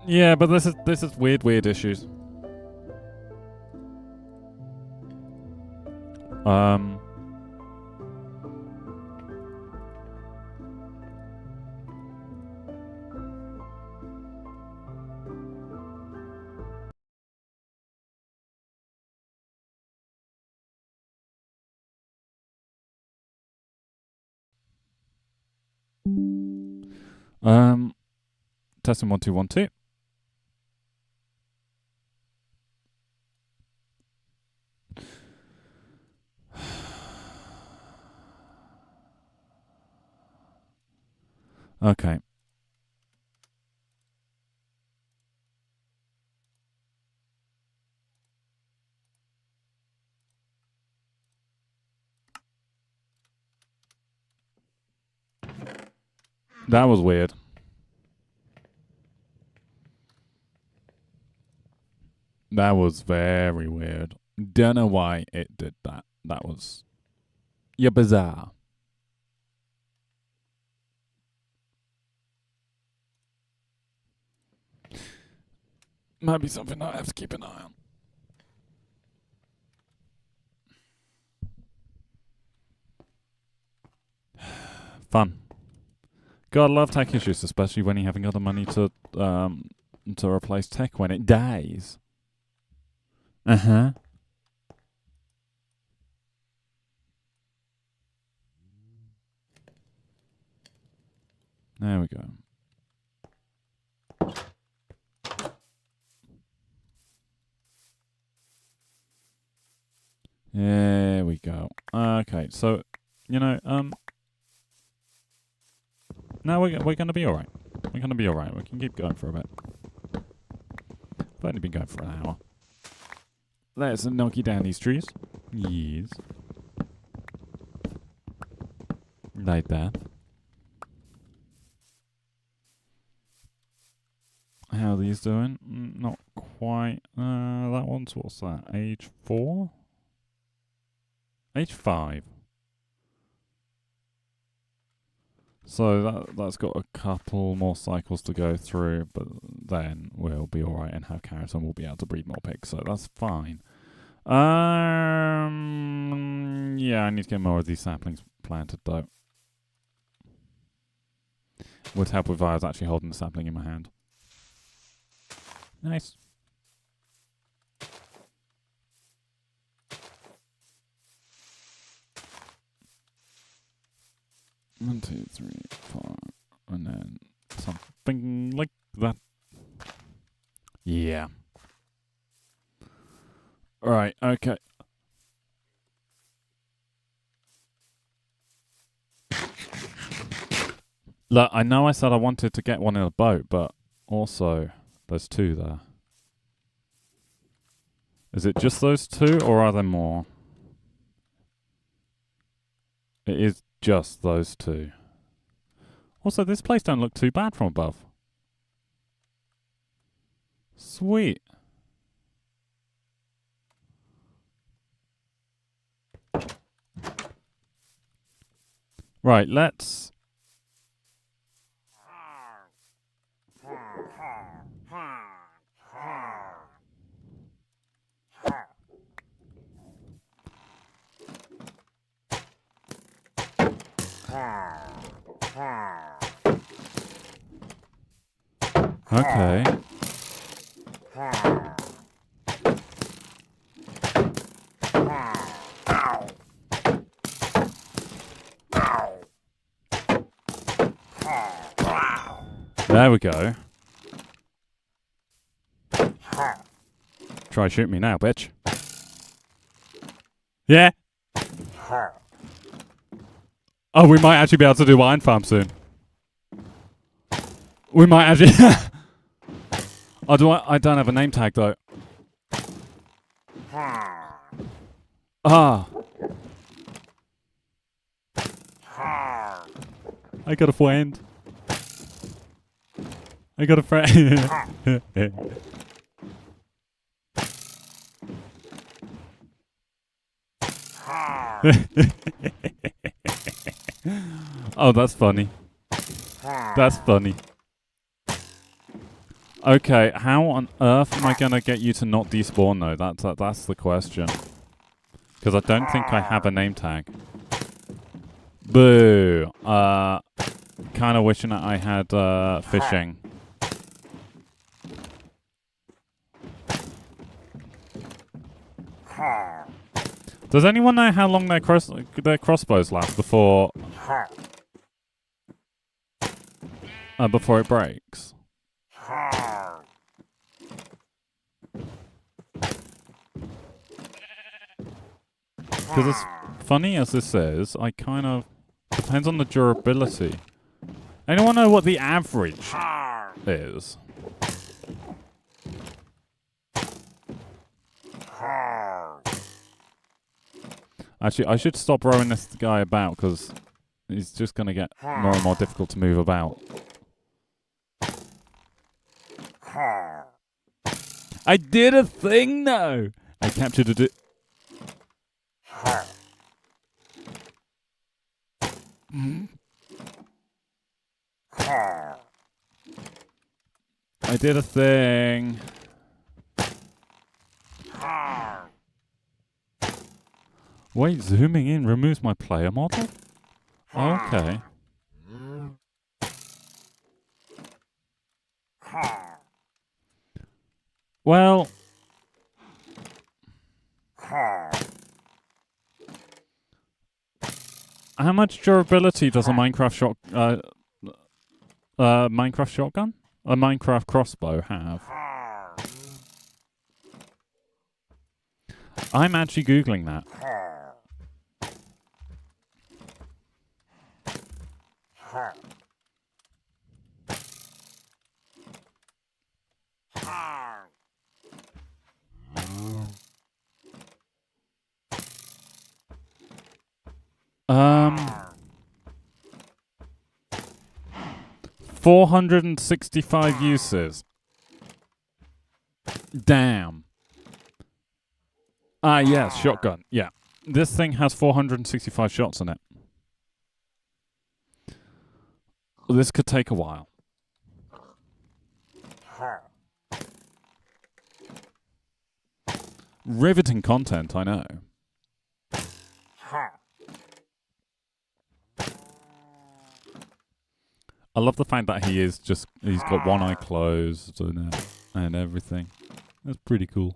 Yeah, but this is weird issues. Testing 1 2 1 2. Okay. That was weird. That was very weird. Don't know why it did that. That was... Yeah, bizarre. Might be something I have to keep an eye on. Fun. God, I love tech issues, especially when you haven't got the money to replace tech when it dies. Uh-huh. There we go. There we go. Okay, so, you know, no, we're going to be alright. We're going to be alright. We can keep going for a bit. We've only been going for an hour. Let's knock you down these trees. Yes. Like that. How are these doing? Not quite. That one's, what's that? Age 4? Age 5. So that's got a couple more cycles to go through, but then we'll be alright and have carrots and we'll be able to breed more pigs, so that's fine. Yeah, I need to get more of these saplings planted though. Would help if I was actually holding the sapling in my hand. Nice. One, 2, 3, 4, and then something like that. Yeah. Alright, okay. Look, I know I said I wanted to get one in a boat, but also there's 2 there. Is it just those 2, or are there more? It is just those 2. Also, this place don't look too bad from above. Sweet. Right, let's... Okay. There we go. Try shoot me now, bitch. Yeah. Oh, we might actually be able to do Iron Farm soon. We might actually... I don't have a name tag, though. Ah. I got a friend. I got a friend. Oh, that's funny. That's funny. Okay, how on earth am I gonna get you to not despawn though? That's the question. Because I don't think I have a name tag. Boo. Kind of wishing that I had fishing. Does anyone know how long their crossbows last before? before it breaks. Because as funny as this is, I kind of... Depends on the durability. Anyone know what the average is? Actually, I should stop rowing this guy about because he's just going to get more and more difficult to move about. I did a thing though! I captured a I did a thing. Wait, zooming in removes my player model? Okay. Well... How much durability does a Minecraft Minecraft shotgun? A Minecraft crossbow have? I'm actually Googling that. Um... 465 uses. Damn. Ah, yes, shotgun. Yeah. This thing has 465 shots in it. This could take a while. Riveting content, I know. I love the fact that he's got one eye closed and everything. That's pretty cool.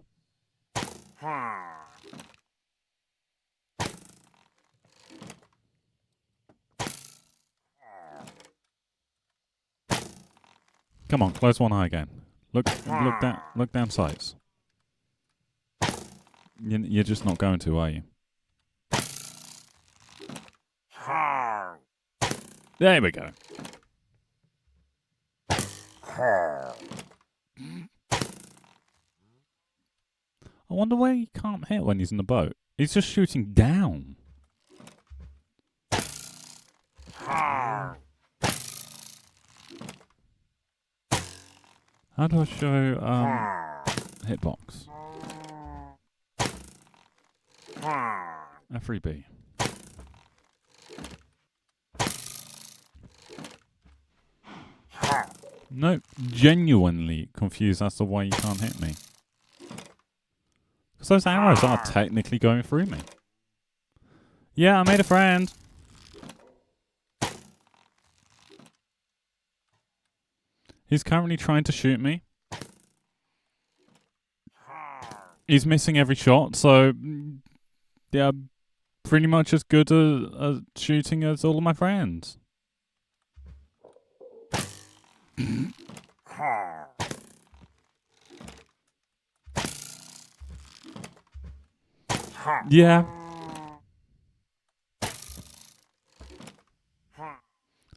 Come on, close one eye again. Look down sights. You're just not going to, are you? There we go. I wonder where he can't hit when he's in the boat. He's just shooting down. How do I show hitbox? F3B. No, genuinely confused as to why you can't hit me. Because those arrows are technically going through me. Yeah, I made a friend. He's currently trying to shoot me. He's missing every shot, so yeah, pretty much as good at shooting as all of my friends. Yeah.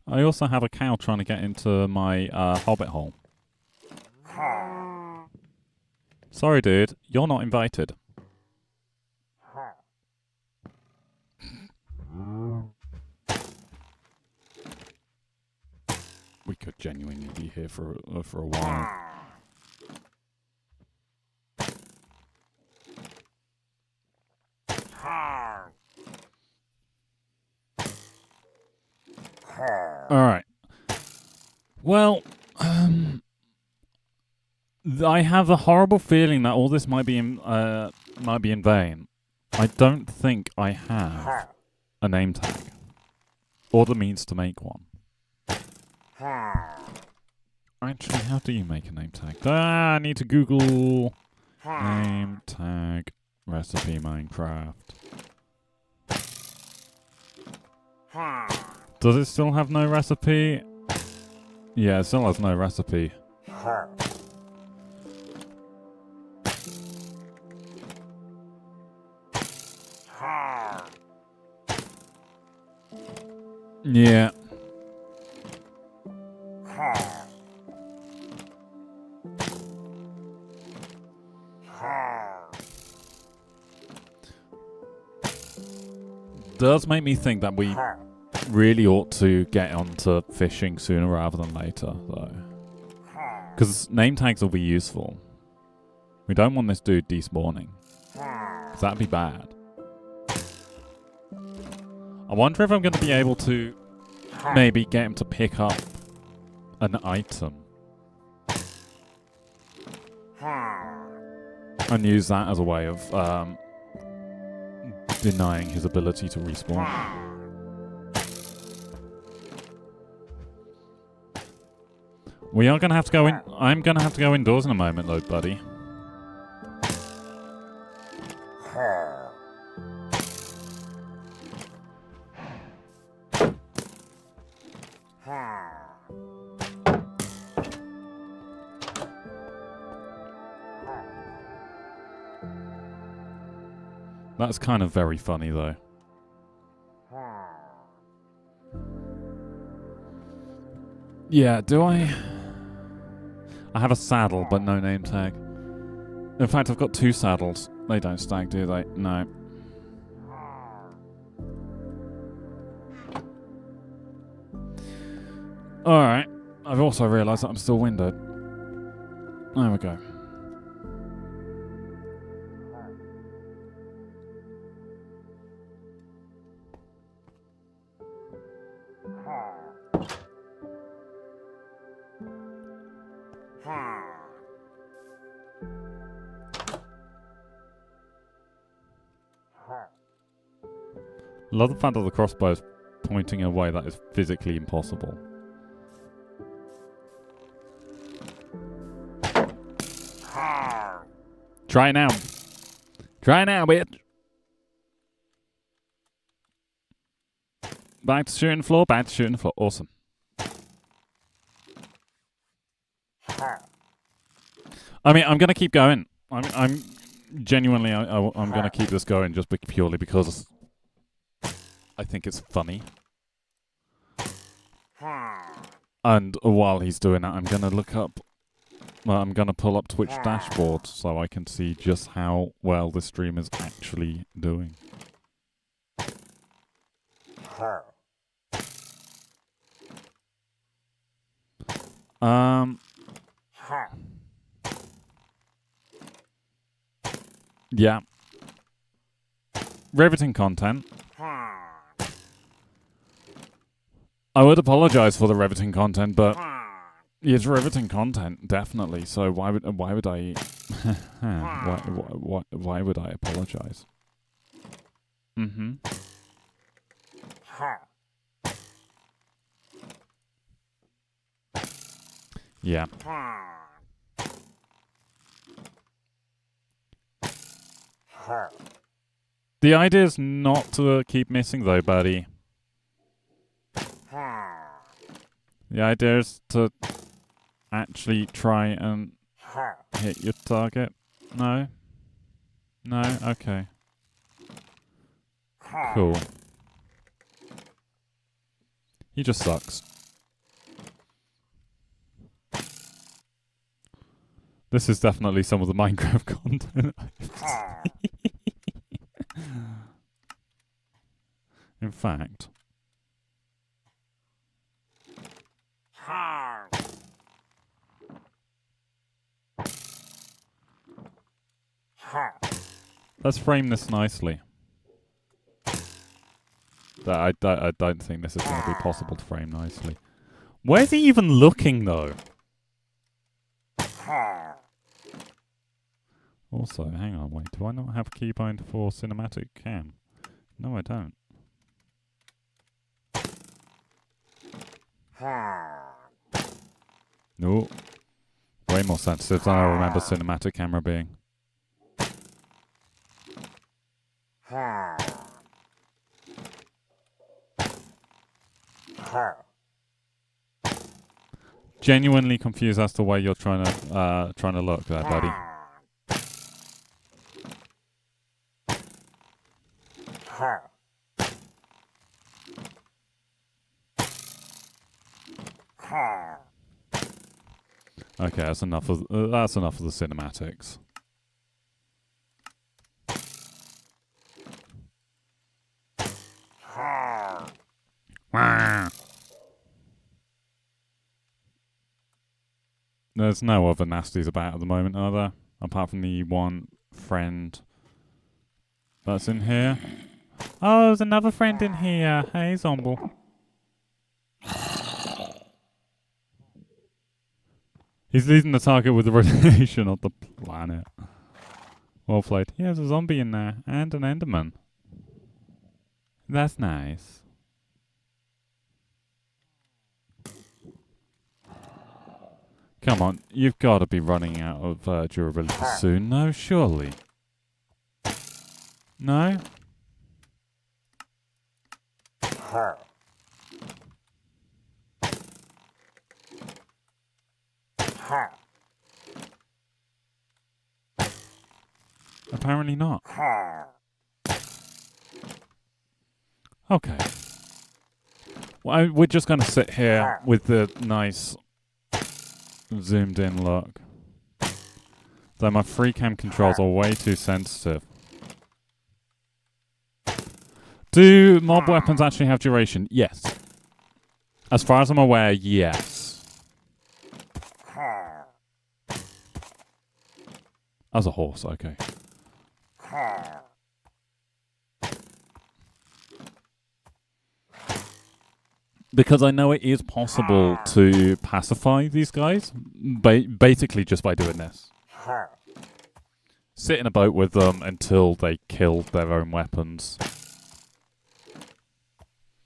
I also have a cow trying to get into my hobbit hole. Sorry, dude. You're not invited. We could genuinely be here for a while. All right. Well, I have a horrible feeling that all this might be in vain. I don't think I have a name tag or the means to make one. Actually, how do you make a name tag? I need to Google name tag recipe Minecraft. Does it still have no recipe? Yeah, it still has no recipe. Yeah. Does make me think that we really ought to get onto fishing sooner rather than later, though. Because name tags will be useful. We don't want this dude despawning. Because that'd be bad. I wonder if I'm going to be able to maybe get him to pick up an item. And use that as a way of denying his ability to respawn. We are going to have to go in. I'm going to have to go indoors in a moment, though, buddy. That's kind of very funny, though. Yeah, do I... I have a saddle, but no name tag. In fact, I've got 2 saddles. They don't stack, do they? No. Alright. I've also realised that I'm still windowed. There we go. I love the fact that the crossbow is pointing in a way that is physically impossible. Try it now. Try it now, bitch. Back to shooting the floor, back to shooting the floor. Awesome. I mean, I'm going to keep going. I'm genuinely, I'm going to keep this going just purely because I think it's funny. And while he's doing that, I'm going to look up, well, I'm going to pull up Twitch dashboard so I can see just how well the stream is actually doing. Yeah. Riveting content. I would apologize for the riveting content, but it's riveting content, definitely. So why would I why would I apologize? Mm-hmm. Yeah. The idea is not to keep missing, though, buddy. The idea is to actually try and hit your target. No? No? Okay. Cool. He just sucks. This is definitely some of the Minecraft content I've seen. In fact... Let's frame this nicely. I don't think this is going to be possible to frame nicely. Where's he even looking, though? Also, hang on, wait. Do I not have keybind for cinematic cam? No, I don't. No. Way more sensitive than I remember cinematic camera being. Genuinely confused as to where you're trying to look there, buddy. Okay, that's enough of the cinematics. There's no other nasties about at the moment, are there? Apart from the one friend that's in here. Oh, there's another friend in here. Hey, Zomble. He's leading the target with the radiation of the planet. Well played. He has a zombie in there and an Enderman. That's nice. Come on, you've got to be running out of durability soon. No, surely. No? Apparently not. Okay. Well, we're just going to sit here with the nice zoomed in look. Though my free cam controls are way too sensitive. Do mob weapons actually have duration? Yes. As far as I'm aware, yes. As a horse, okay. Because I know it is possible to pacify these guys, basically just by doing this. Sit in a boat with them until they kill their own weapons.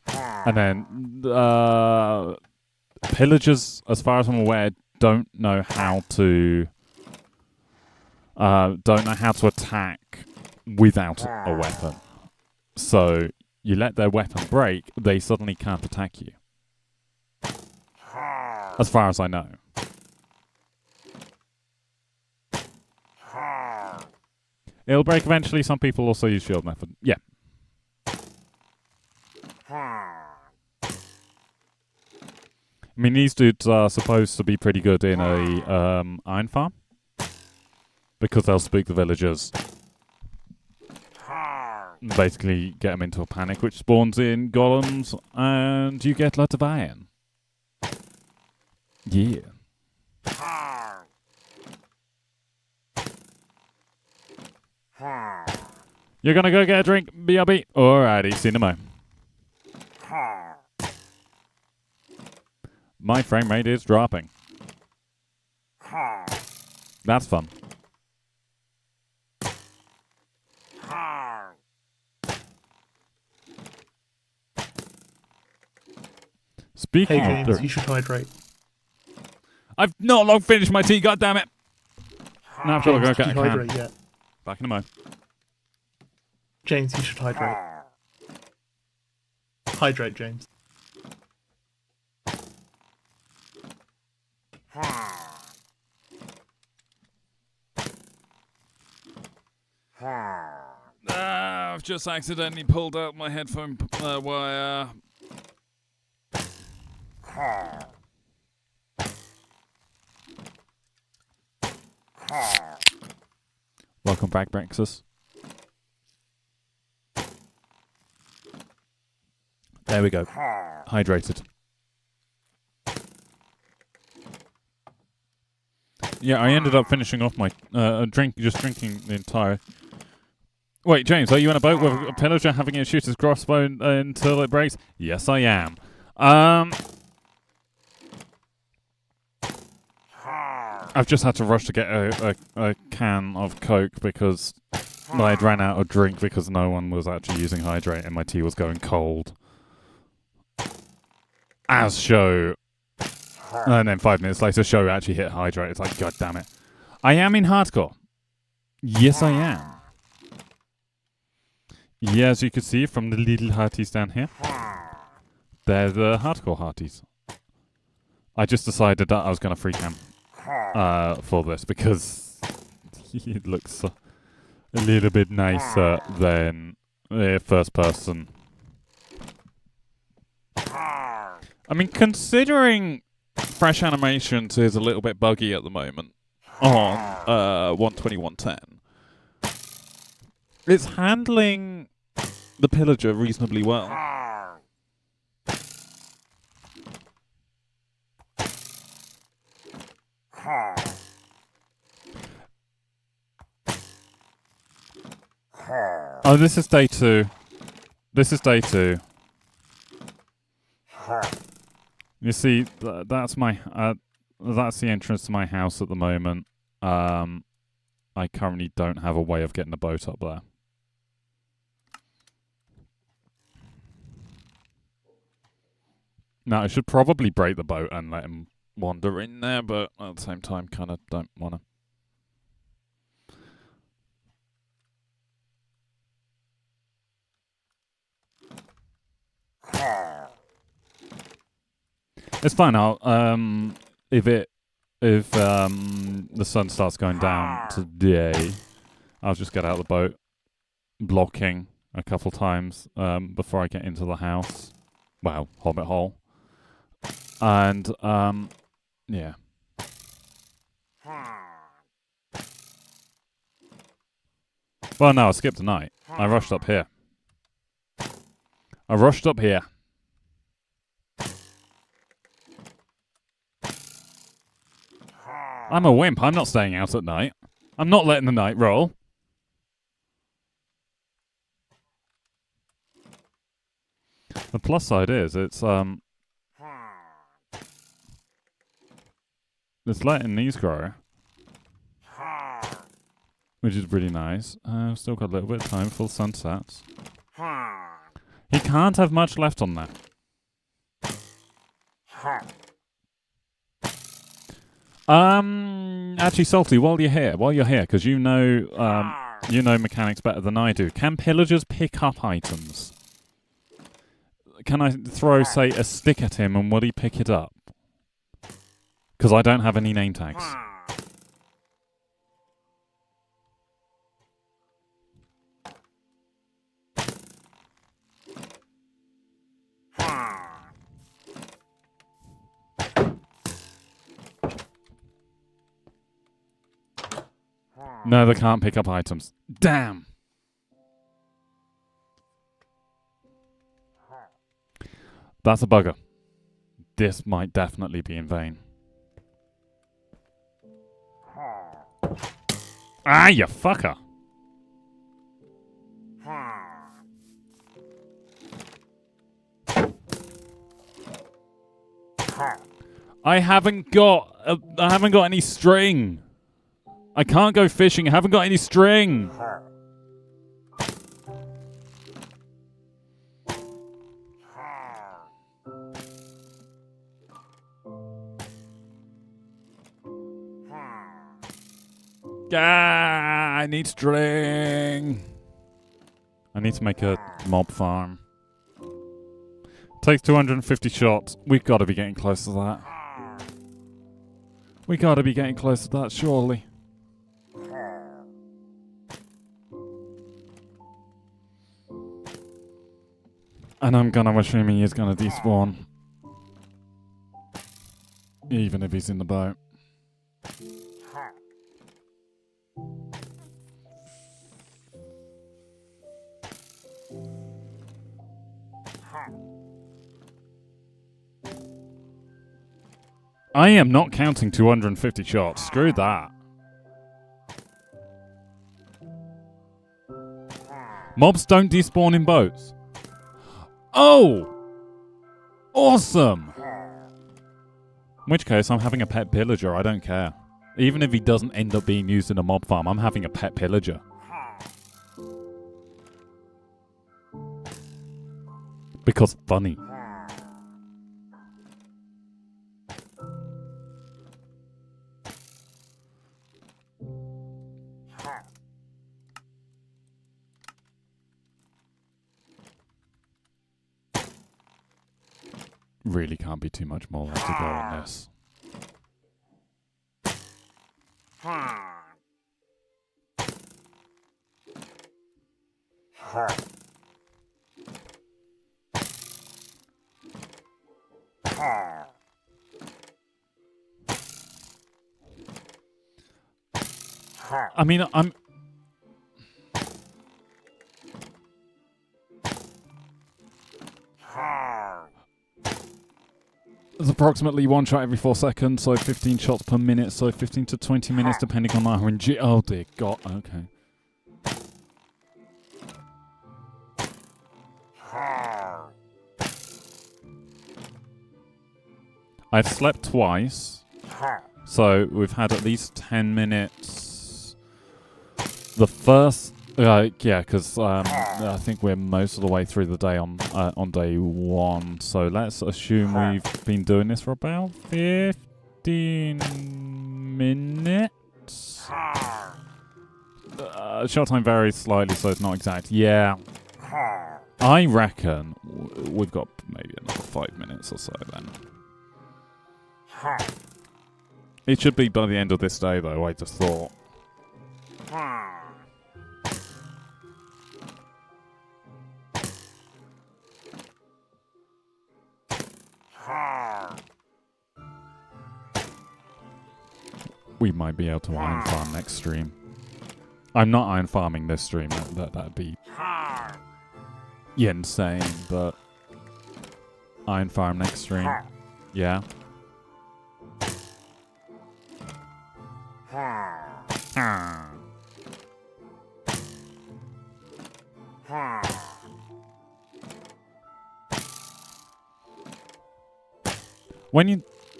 And then, pillagers, as far as I'm aware, don't know how to attack without a weapon. So you let their weapon break, they suddenly can't attack you. As far as I know. It'll break eventually. Some people also use shield method. Yeah. I mean, these dudes are supposed to be pretty good in a iron farm. Because they'll spook the villagers. Basically get them into a panic, which spawns in golems, and you get lots of iron. Yeah. You're gonna go get a drink, BRB? Alrighty, cinema. My frame rate is dropping. That's fun. Speaking Hey James, of... you should hydrate. I've not long finished my tea, goddammit! No, I've got to go James, get a did you can. hydrate yet? Back in a mo. James, you should hydrate. Hydrate, James. I've just accidentally pulled out my headphone wire. Welcome back, Brexus. There we go. Hydrated. Yeah, I ended up finishing off my just drinking the entire... Wait, James, are you in a boat with a pillager having it shoot his crossbow until it breaks? Yes, I am. I've just had to rush to get a can of Coke because I had ran out of drink because no one was actually using hydrate and my tea was going cold. As show. And then 5 minutes later, show actually hit hydrate. It's like, god damn it. I am in hardcore. Yes, I am. Yeah, as you can see from the little hearties down here. They're the hardcore hearties. I just decided that I was going to free cam for this because it looks a little bit nicer than first person. I mean, considering Fresh Animations is a little bit buggy at the moment on 121.10, it's handling the Pillager reasonably well. Oh, this is day 2. This is day 2. You see, that's my that's the entrance to my house at the moment. I currently don't have a way of getting the boat up there. Now, I should probably break the boat and let him wander in there, but at the same time, kind of don't want to. It's fine. I'll if the sun starts going down today, I'll just get out of the boat, blocking a couple times before I get into the house. Well, Hobbit hole. And yeah. Well, no, I skipped a night. I rushed up here. I'm a wimp. I'm not staying out at night. I'm not letting the night roll. The plus side is it's letting these grow, which is really nice. Still got a little bit of time for the sunsets. He can't have much left on there. Actually, Salty, while you're here, because you know mechanics better than I do. Can pillagers pick up items? Can I throw, say, a stick at him and will he pick it up? Because I don't have any name tags. No, they can't pick up items. Damn! That's a bugger. This might definitely be in vain. Ah, you fucker! I haven't got any string. I can't go fishing. I haven't got any string. Ah, I need string. I need to make a mob farm. Takes 250 shots. We've got to be getting close to that. We got to be getting close to that, surely. And I'm gonna assume he is gonna despawn. Even if he's in the boat. I am not counting 250 shots. Screw that. Mobs don't despawn in boats. Oh! Awesome! In which case, I'm having a pet pillager. I don't care. Even if he doesn't end up being used in a mob farm, I'm having a pet pillager. Because funny. really can't be too much more left to go on this. I mean, I'm... There's approximately one shot every 4 seconds, so 15 shots per minute, so 15 to 20 minutes depending on the RNG. Oh dear God, okay. I've slept twice, so we've had at least 10 minutes. The first, yeah, because I think we're most of the way through the day on day 1. So let's assume we've been doing this for about 15 minutes. Shot time varies slightly, so it's not exact. Yeah, I reckon we've got maybe another 5 minutes or so then. It should be by the end of this day, though, I just thought. We might be able to iron farm next stream. I'm not iron farming this stream, that'd be insane, but iron farm next stream. Yeah.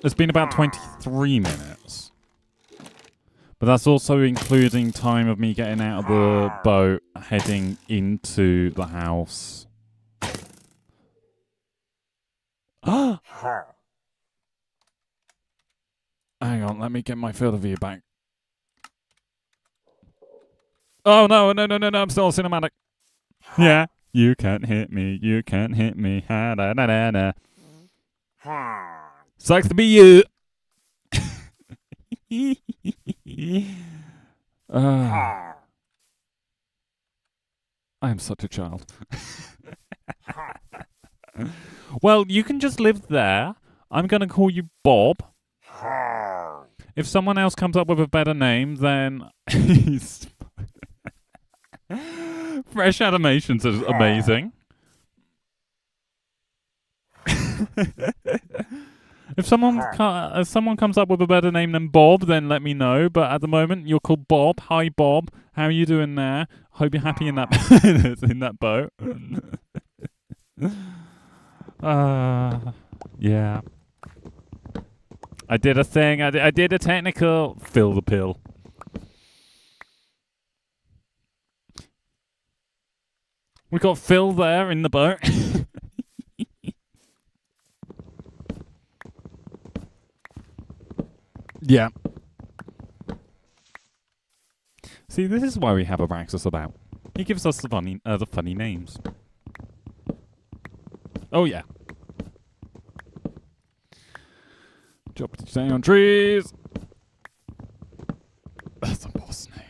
It's been about 23 minutes. But that's also including time of me getting out of the boat, heading into the house. Hang on, let me get my field of view back. Oh, no, I'm still cinematic. Yeah. You can't hit me, you can't hit me. Ha da da da da. Sucks to be you. I am such a child. Well, you can just live there. I'm going to call you Bob. If someone else comes up with a better name, then... Fresh Animations is amazing. If someone comes up with a better name than Bob, then let me know. But at the moment, you're called Bob. Hi, Bob. How are you doing there? Hope you're happy in that in that boat. Yeah. I did a thing. I did a technical fill the pill. We got Phil there in the boat. Yeah. See, this is why we have Abraxas about. He gives us the funny names. Oh yeah. Drop stay on trees. That's a boss name.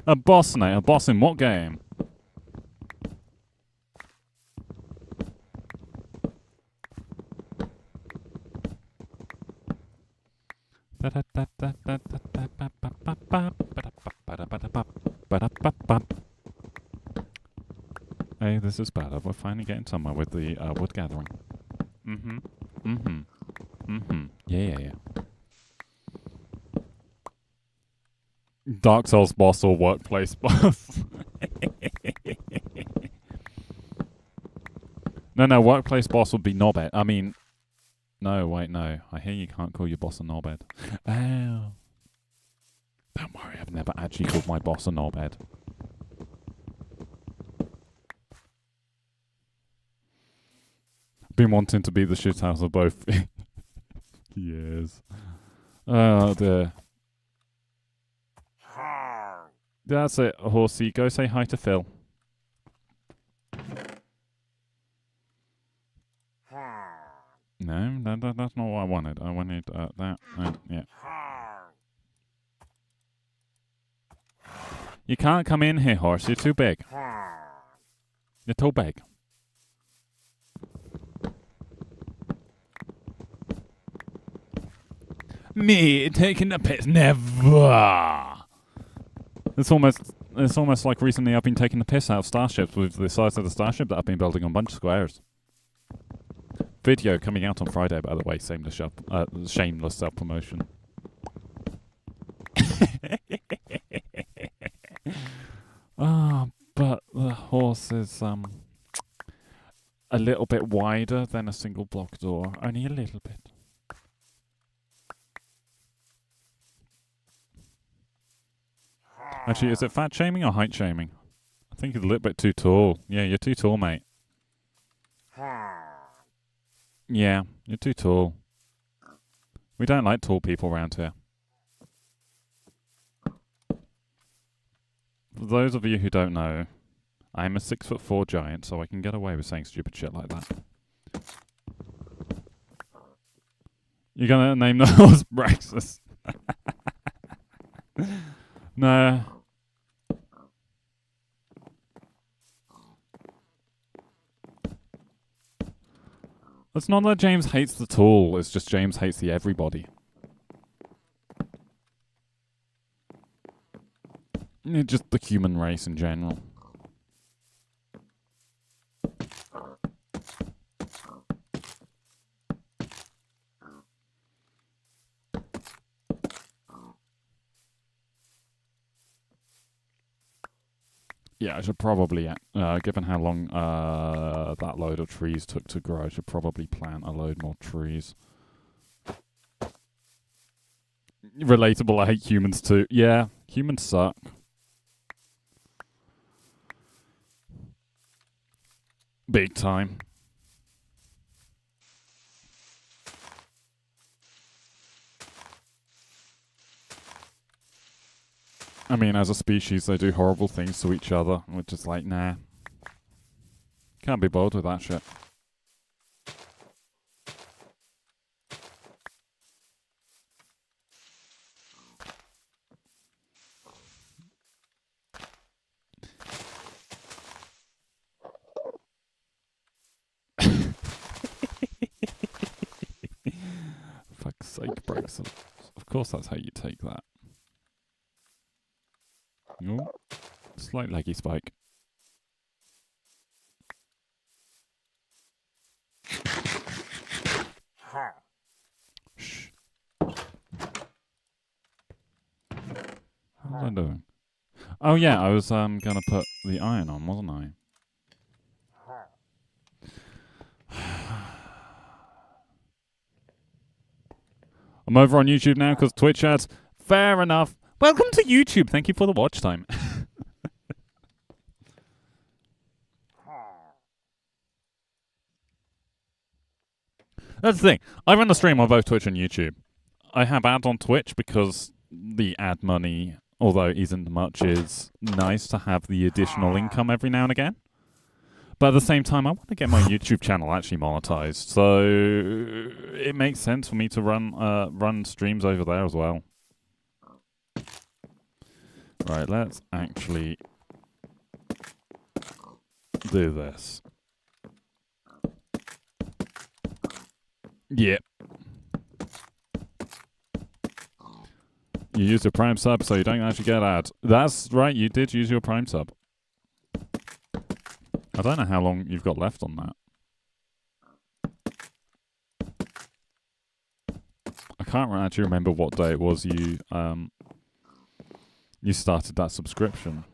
A boss name? A boss in what game? Hey, this is better. We're finally getting somewhere with the wood gathering. Yeah. Dark Souls boss or workplace boss? No, workplace boss would be Knobhead. I mean, no, wait, no. I hear you can't call your boss a knobhead. Oh. Don't worry, I've never actually called my boss a knobhead. Been wanting to be the shithouse of both. Years. Oh dear. That's it, horsey. Go say hi to Phil. No, that's not what I wanted. I wanted that. Yeah. You can't come in here, horse. You're too big. You're too big. Me taking the piss? Never. It's almost like recently I've been taking the piss out of starships with the size of the starship that I've been building on Bunch Squares. Video coming out on Friday, by the way. Shameless self-promotion. But the horse is a little bit wider than a single block door. Only a little bit. Actually, is it fat shaming or height shaming? I think it's a little bit too tall. Yeah, you're too tall, mate. Yeah, you're too tall. We don't like tall people around here. For those of you who don't know, I'm a 6'4" giant, so I can get away with saying stupid shit like that. You're gonna name the horse Braxis? No. It's not that James hates the tool, it's just James hates the everybody. Just the human race in general. Yeah, I should probably, given how long that load of trees took to grow, I should probably plant a load more trees. Relatable, I hate humans too. Yeah, humans suck. Big time. I mean, as a species, they do horrible things to each other. We're just like, nah. Can't be bothered with that shit. Fuck's sake, Braxton. Of course that's how you take that. Oh, slight leggy spike. Shh. How was I doing? Oh yeah, I was gonna put the iron on, wasn't I? I'm over on YouTube now because Twitch ads. Fair enough. Welcome to YouTube. Thank you for the watch time. That's the thing. I run the stream on both Twitch and YouTube. I have ads on Twitch because the ad money, although it isn't much, is nice to have the additional income every now and again. But at the same time, I want to get my YouTube channel actually monetized, so it makes sense for me to run streams over there as well. Right, let's actually do this. Yep. You used your Prime sub, so you don't actually get ads. That's right, you did use your Prime sub. I don't know how long you've got left on that. I can't actually remember what day it was you started that subscription.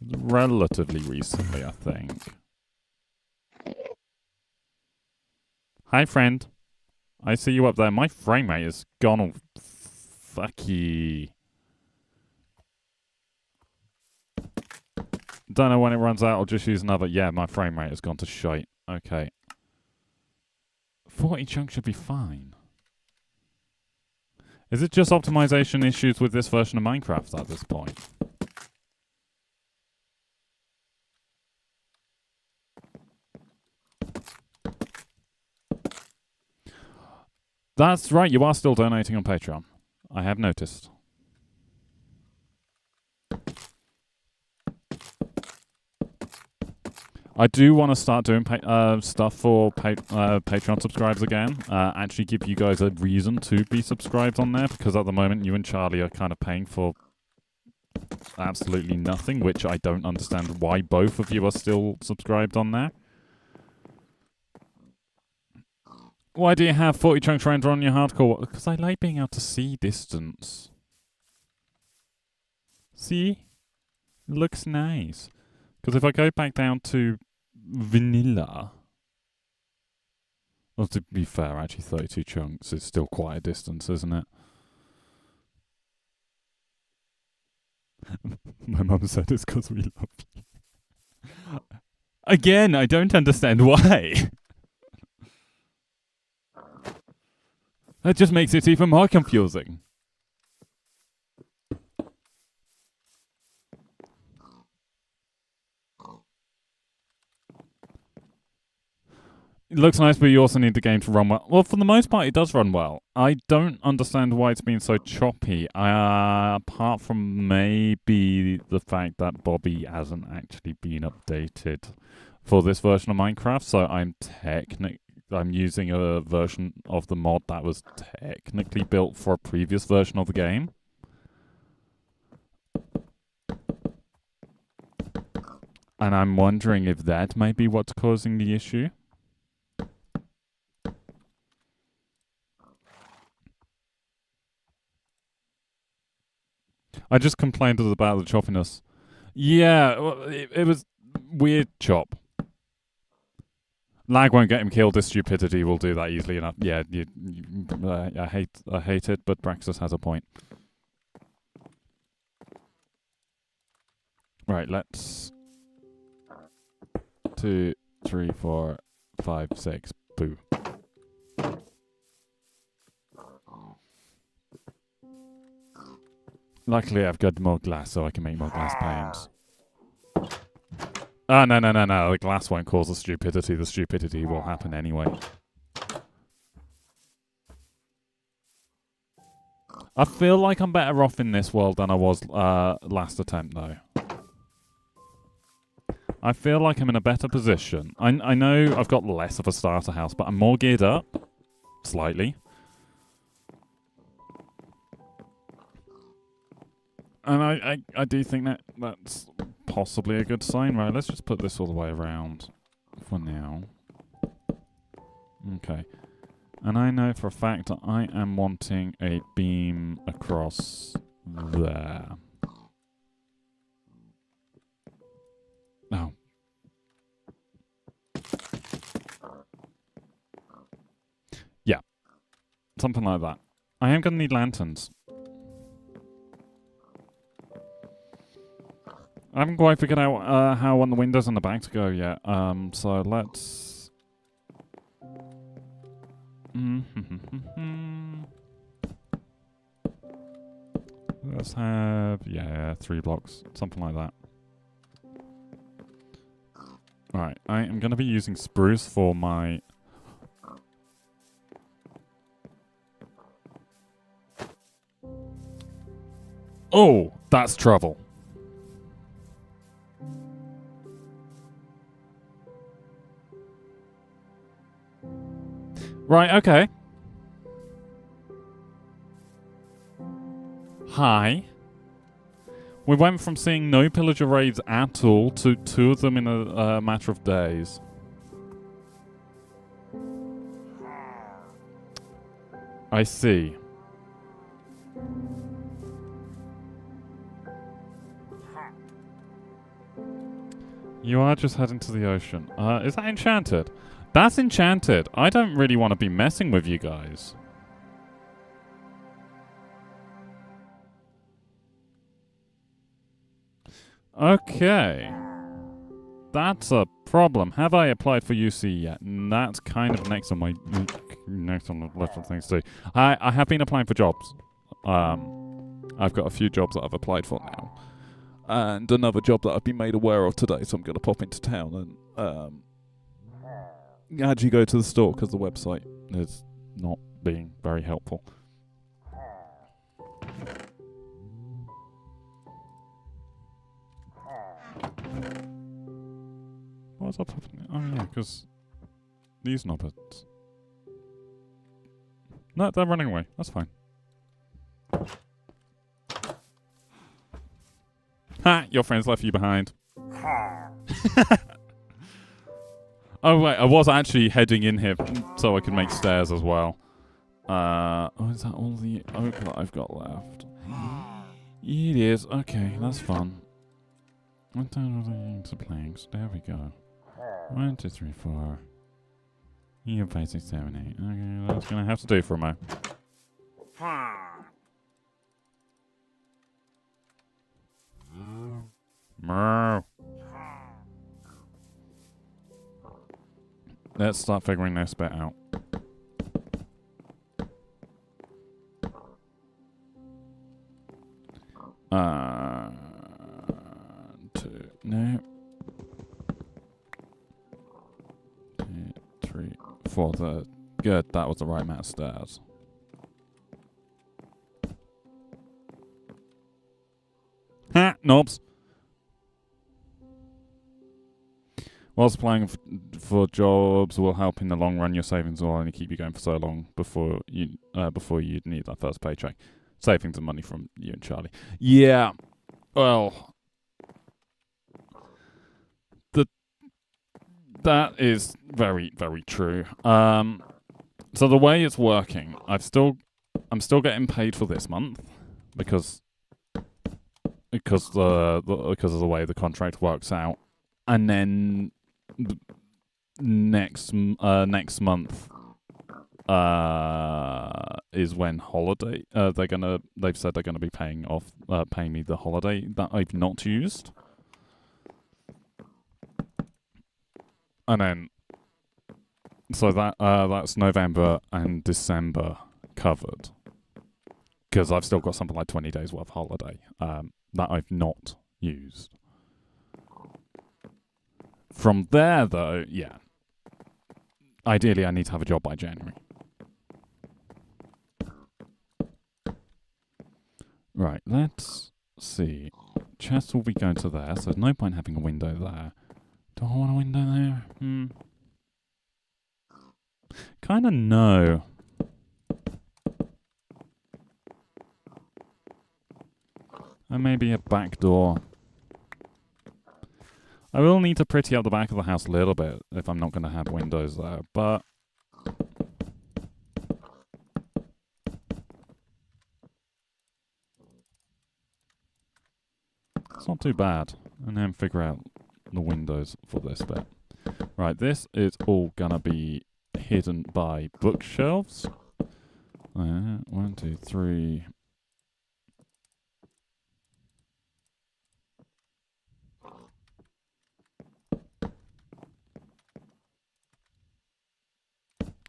Relatively recently, I think. Hi, friend. I see you up there. My frame rate has gone all fucky. Don't know when it runs out. I'll just use another. Yeah, my frame rate has gone to shite. Okay. 40 chunks should be fine. Is it just optimization issues with this version of Minecraft at this point? That's right, you are still donating on Patreon. I have noticed. I do want to start doing stuff for Patreon subscribers again. Actually give you guys a reason to be subscribed on there, because at the moment you and Charlie are kind of paying for absolutely nothing, which I don't understand why both of you are still subscribed on there. Why do you have 40 chunks render on your hardcore? Because I like being able to see distance. See? It looks nice. Because if I go back down to vanilla... Well, to be fair, actually 32 chunks is still quite a distance, isn't it? My mum said it's because we love you. Again, I don't understand why. That just makes it even more confusing. It looks nice, but you also need the game to run well. Well, for the most part, it does run well. I don't understand why it's been so choppy, apart from maybe the fact that Bobby hasn't actually been updated for this version of Minecraft, so I'm using a version of the mod that was technically built for a previous version of the game. And I'm wondering if that might be what's causing the issue. I just complained about the choppiness. Yeah, well, it was weird chop. Lag won't get him killed. This stupidity will do that easily enough. Yeah, I hate it, but Braxis has a point. Right, let's 2, 3, 4, 5, 6. Boo. Luckily, I've got more glass, so I can make more glass panes. Oh, no. The glass won't cause the stupidity. The stupidity will happen anyway. I feel like I'm better off in this world than I was last attempt, though. I feel like I'm in a better position. I know I've got less of a starter house, but I'm more geared up. Slightly. And I do think that's possibly a good sign. Right, let's just put this all the way around for now. Okay. And I know for a fact that I am wanting a beam across there. Oh. Yeah. Something like that. I am going to need lanterns. I haven't quite figured out how I want the windows on the back to go yet. So let's... Let's have, 3 blocks. Something like that. Alright, I am going to be using spruce for my... Oh, that's trouble. Right, okay. Hi. We went from seeing no pillager raids at all to 2 of them in a matter of days. I see. You are just heading to the ocean. Is that enchanted? That's enchanted. I don't really want to be messing with you guys. Okay. That's a problem. Have I applied for UC yet? That's kind of next on the list of things to do. I have been applying for jobs. I've got a few jobs that I've applied for now. And another job that I've been made aware of today, so I'm going to pop into town and actually go to the store because the website is not being very helpful. What's up happening? Oh yeah, because these knobbers. No, they're running away. That's fine. Ha! Your friends left you behind. Oh wait, I was actually heading in here so I could make stairs as well. Oh, is that all the oak that I've got left? It is. Okay, that's fun. I'm done with the planks. There we go. 1, 2, 3, 4. You 5, 6, 7, 8. Okay, that's gonna have to do for a mo. Moo. Let's start figuring this bit out. No. 2, 3, 4. Good, that was the right amount of stairs. Ha! Knobs! Whilst applying for jobs will help in the long run, your savings will only keep you going for so long before you need that first paycheck. Savings and money from you and Charlie. Yeah, well, that is very, very true. So the way it's working, I'm still getting paid for this month because of the way the contract works out, and then next month is when holiday. They've said they're gonna be paying me the holiday that I've not used, and then so that's November and December covered, because I've still got something like 20 days worth of holiday that I've not used. From there, though, yeah. Ideally, I need to have a job by January. Right, let's see. Chest will be going to there, so there's no point having a window there. Do I want a window there? Kinda no. And maybe a back door. I will need to pretty up the back of the house a little bit if I'm not going to have windows there, but it's not too bad. And then figure out the windows for this bit. Right, this is all going to be hidden by bookshelves. 1, 2, 3...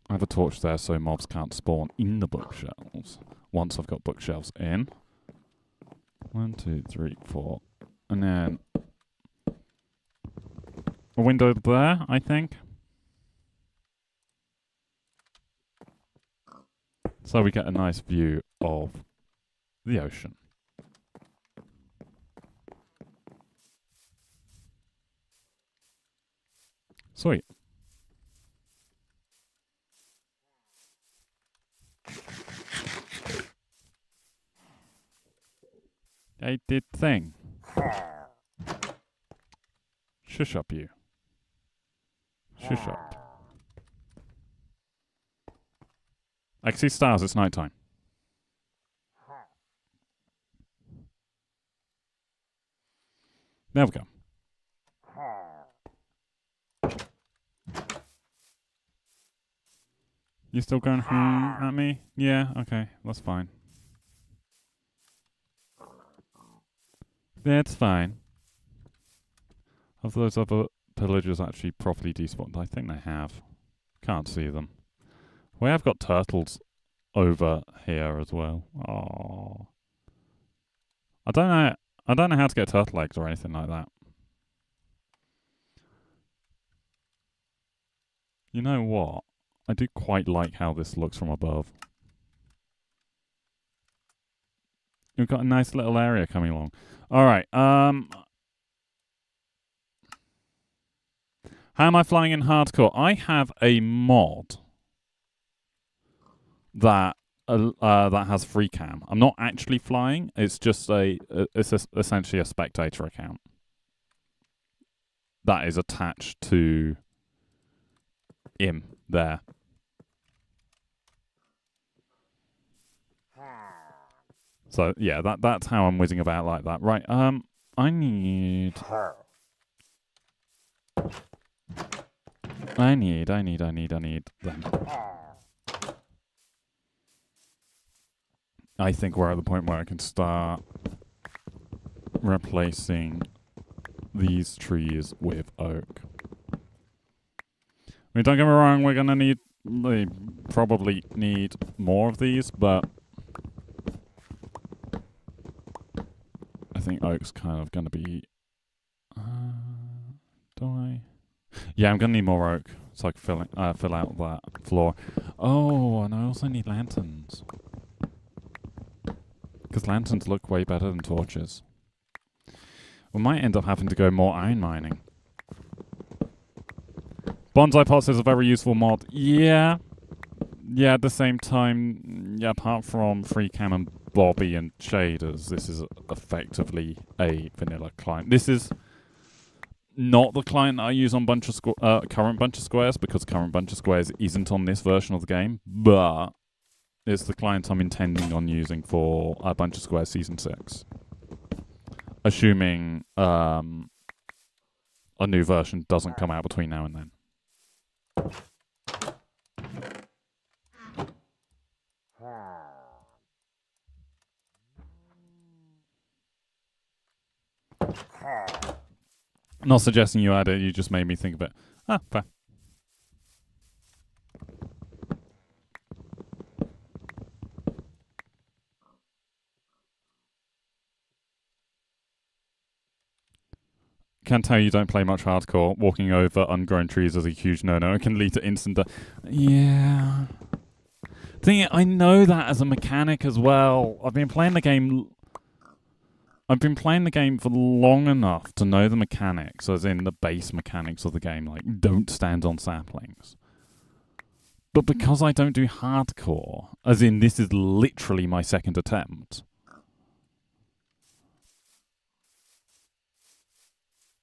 I have a torch there so mobs can't spawn in the bookshelves once I've got bookshelves in. 1, 2, 3, 4. And then a window there, I think. So we get a nice view of the ocean. Sweet. I did thing. Shush up, you. Shush up. I can see stars, it's nighttime. There we go. You still going at me? Yeah, okay, that's fine. That's fine. Have those other pillagers actually properly despawned? I think they have. Can't see them. We have got turtles over here as well. Oh, I don't know how to get turtle eggs or anything like that. You know what? I do quite like how this looks from above. We've got a nice little area coming along. All right. How am I flying in hardcore? I have a mod that that has free cam. I'm not actually flying. It's just essentially a spectator account that is attached to IM there. So yeah, that's how I'm whizzing about like that. Right. I need them. I think we're at the point where I can start replacing these trees with oak. I mean, don't get me wrong, we probably need more of these, but I think oak's kind of going to be... do I? Yeah, I'm going to need more oak so I can fill out that floor. Oh, and I also need lanterns. Because lanterns look way better than torches. We might end up having to go more iron mining. Bonsai pots is a very useful mod. Yeah. Yeah, at the same time, yeah, apart from free cam and Bobby and shaders, this is effectively a vanilla client. This is not the client that I use on current Bunch of Squares, because current Bunch of Squares isn't on this version of the game, but it's the client I'm intending on using for a Bunch of Squares Season 6. Assuming a new version doesn't come out between now and then. Not suggesting you add it, you just made me think of it. Ah, fair. Can tell you don't play much hardcore. Walking over ungrown trees is a huge no-no. It can lead to instant death. Yeah. I know that as a mechanic as well. I've been playing the game for long enough to know the mechanics, as in the base mechanics of the game, like don't stand on saplings. But because I don't do hardcore, as in this is literally my second attempt,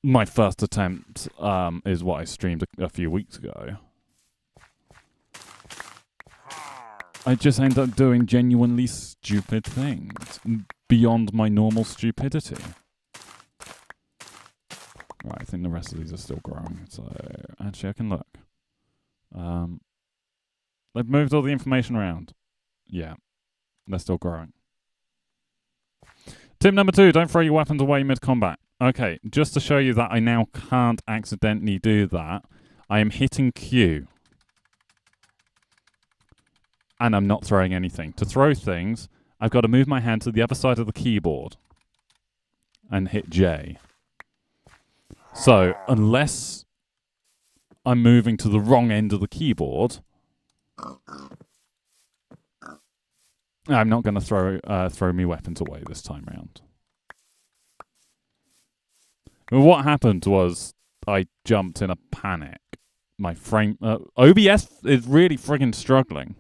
my first attempt is what I streamed a few weeks ago. I just end up doing genuinely stupid things beyond my normal stupidity. Right, I think the rest of these are still growing, so actually I can look. They've moved all the information around. Yeah, they're still growing. Tip number 2, don't throw your weapons away mid-combat. Okay, just to show you that I now can't accidentally do that, I am hitting Q. And I'm not throwing anything. To throw things, I've got to move my hand to the other side of the keyboard and hit J. So, unless I'm moving to the wrong end of the keyboard, I'm not going to throw me weapons away this time round. What happened was I jumped in a panic. My frame... OBS is really friggin' struggling.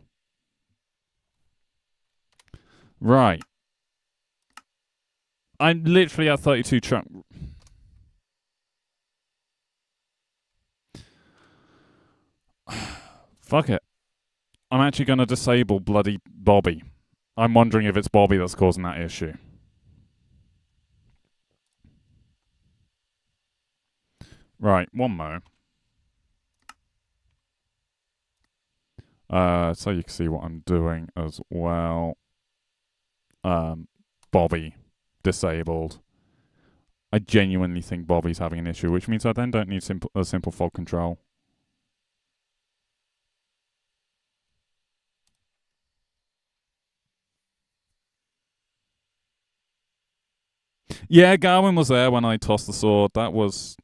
Right. I'm literally at 32 chunk. Fuck it. I'm actually going to disable bloody Bobby. I'm wondering if it's Bobby that's causing that issue. Right, one more. So you can see what I'm doing as well. Bobby disabled. I genuinely think Bobby's having an issue, which means I then don't need a simple fault control. Yeah, Garwin was there when I tossed the sword. That was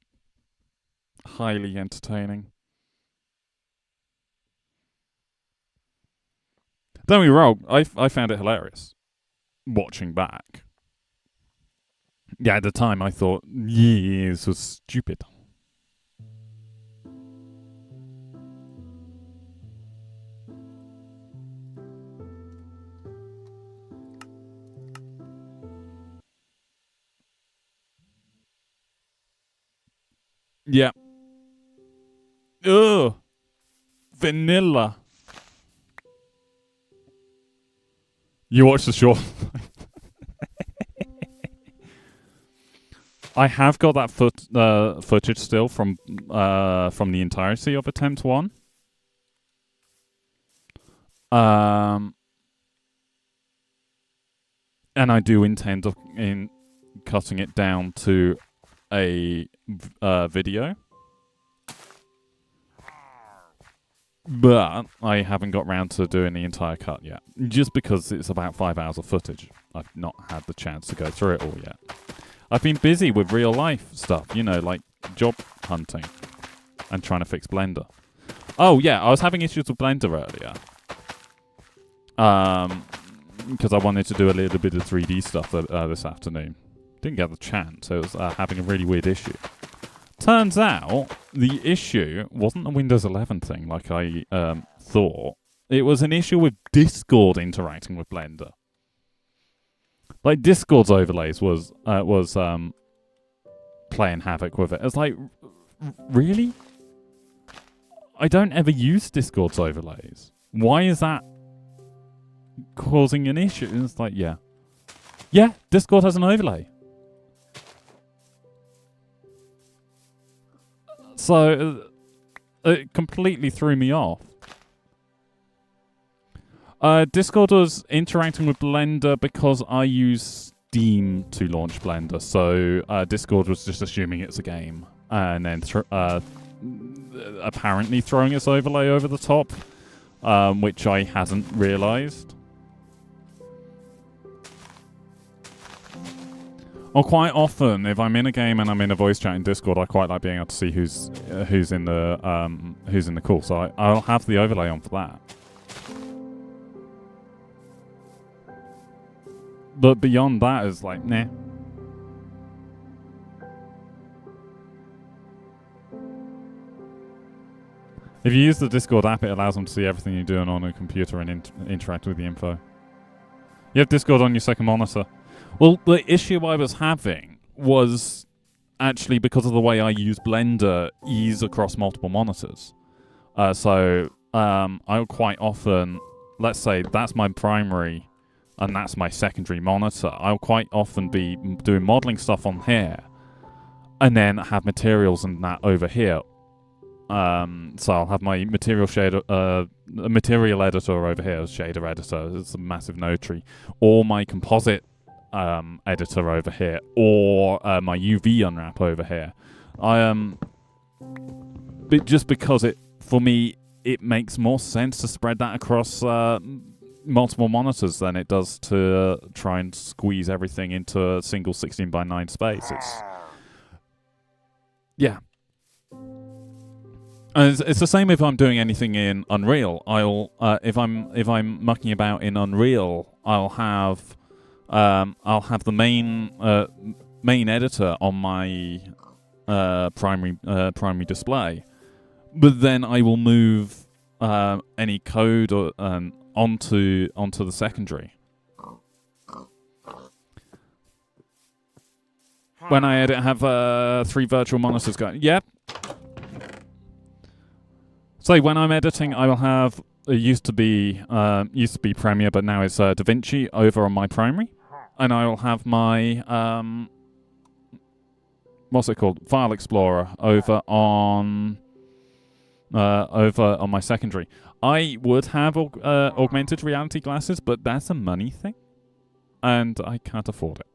highly entertaining. Don't get me wrong, I found it hilarious watching back. Yeah, at the time I thought, yeah, this was stupid. Yeah. Ugh. Vanilla. You watched the short. I have got that footage still from the entirety of attempt 1. And I do intend in cutting it down to a video. But I haven't got round to doing the entire cut yet. Just because it's about 5 hours of footage. I've not had the chance to go through it all yet. I've been busy with real life stuff, you know, like job hunting and trying to fix Blender. Oh yeah, I was having issues with Blender earlier. Because I wanted to do a little bit of 3D stuff this afternoon. Didn't get the chance, so it was having a really weird issue. Turns out, the issue wasn't a Windows 11 thing like I thought. It was an issue with Discord interacting with Blender. Like, Discord's overlays was playing havoc with it. It's like, really? I don't ever use Discord's overlays. Why is that causing an issue? And it's like, yeah. Yeah, Discord has an overlay. So, it completely threw me off. Discord was interacting with Blender because I use Steam to launch Blender. So, Discord was just assuming it's a game. And then apparently throwing its overlay over the top, which I hadn't realised. Or quite often, if I'm in a game and I'm in a voice chat in Discord, I quite like being able to see who's in the call. So I'll have the overlay on for that. But beyond that, is like, nah. If you use the Discord app, it allows them to see everything you're doing on a computer and interact with the info. You have Discord on your second monitor. Well, the issue I was having was actually because of the way I use Blender is across multiple monitors. So I'll quite often, let's say that's my primary and that's my secondary monitor. I'll quite often be doing modeling stuff on here and then have materials and that over here. So I'll have my material shader, material editor over here, shader editor, it's a massive notary, or my composite editor over here, or my UV unwrap over here. But just because for me, it makes more sense to spread that across multiple monitors than it does to try and squeeze everything into a single 16:9 space. Yeah. And it's the same if I'm doing anything in Unreal. If I'm mucking about in Unreal, I'll have the main editor on my primary display, but then I will move any code or, onto the secondary. When I edit, I have 3 virtual monitors going. Yep. So when I'm editing, I will have it used to be Premiere, but now it's DaVinci over on my primary, and I will have my what's it called, File Explorer over on my secondary. I would have augmented reality glasses, but that's a money thing, and I can't afford it.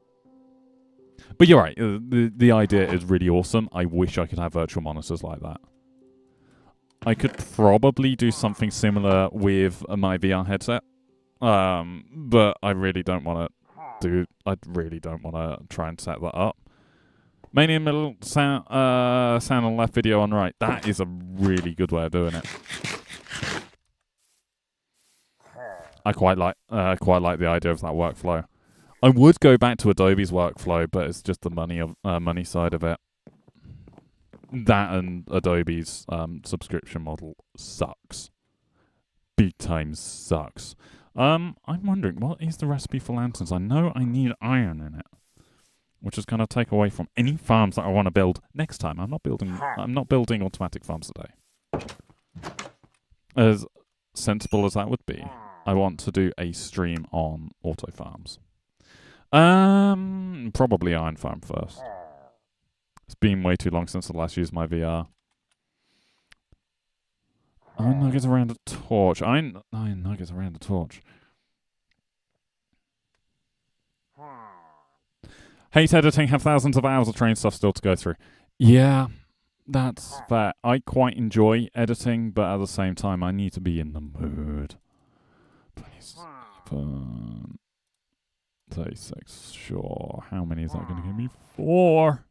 But you're right, the idea is really awesome. I wish I could have virtual monitors like that. I could probably do something similar with my VR headset, but I really don't want to try and set that up. Mainly in the middle, sound on left, video on right. That is a really good way of doing it. I quite like the idea of that workflow. I would go back to Adobe's workflow, but it's just the money side of it. That and Adobe's subscription model sucks. Big time sucks. I'm wondering, what is the recipe for lanterns? I know I need iron in it, which is going to take away from any farms that I want to build next time. I'm not building automatic farms today. As sensible as that would be, I want to do a stream on auto farms. Probably iron farm first. It's been way too long since I last used my VR. Iron nuggets around a torch. Iron nuggets around a torch. Hate editing, have thousands of hours of train stuff still to go through. Yeah, that's fair. I quite enjoy editing, but at the same time, I need to be in the mood. 27, 36, sure. How many is that going to give me? 4.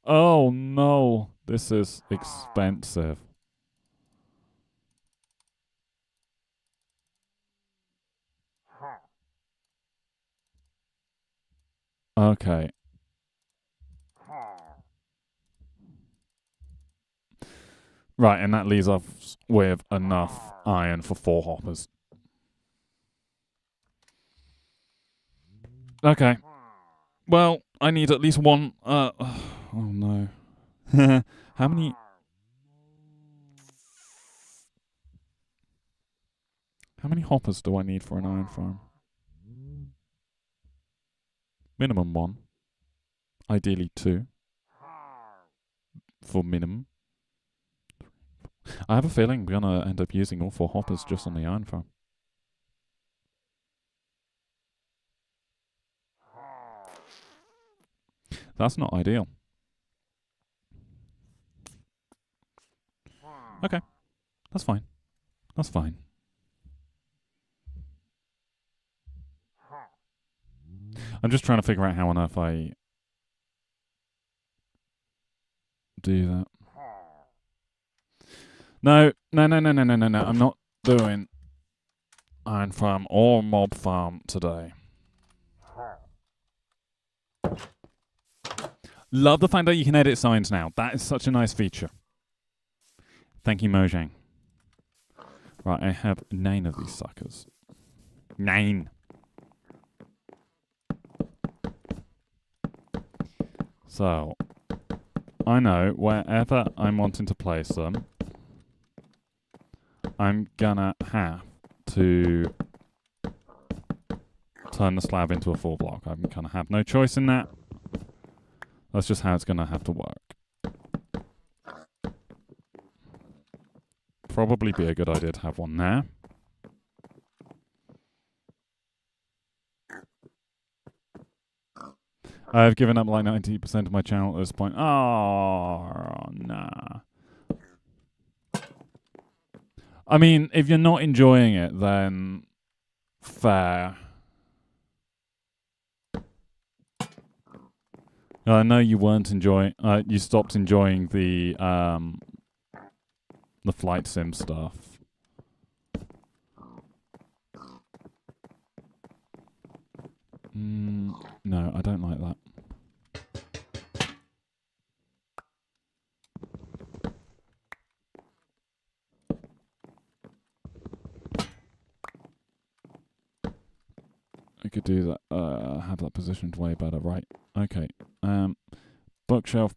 Oh no, this is expensive. Okay. Right, and that leaves us with enough iron for 4 hoppers. Okay. Well, I need at least one. Oh no. How many? How many hoppers do I need for an iron farm? Minimum 1. Ideally 2. For minimum. I have a feeling we're gonna end up using all 4 hoppers just on the iron farm. That's not ideal. Okay. That's fine. That's fine. I'm just trying to figure out how on earth I do that. No. I'm not doing iron farm or mob farm today. Love the fact that you can edit signs now. That is such a nice feature. Thank you, Mojang. Right, I have 9 of these suckers. 9. So, I know wherever I'm wanting to place them, I'm gonna have to turn the slab into a full block. I'm gonna have no choice in that. That's just how it's gonna have to work. Probably be a good idea to have one there. I've given up like 90% of my channel at this point. Oh, nah. I mean, if you're not enjoying it, then fair. I know you weren't enjoying. You stopped enjoying the flight sim stuff. No, I don't like that. I could do that. Have that positioned way better. Right. Okay. Bookshelf